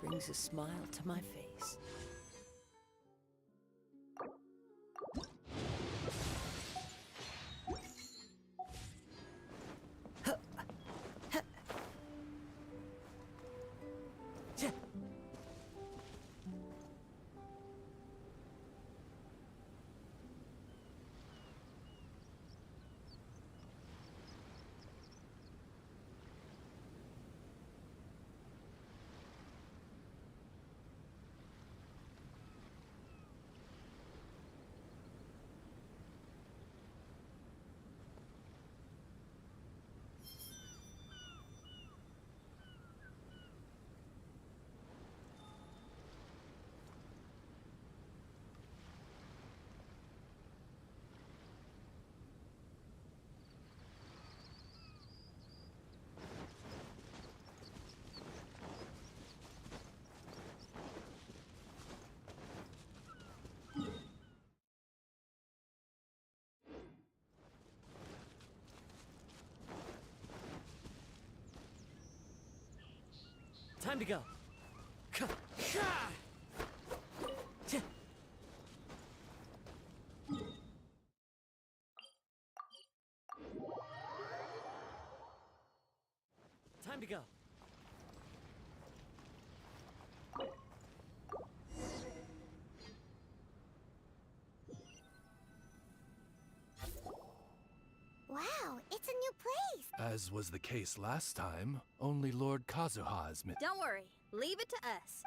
Brings a smile to my face. Time to go. Time to go. Wow, it's a new place. As was the case last time, only Lord Kazuha is Don't worry, leave it to us.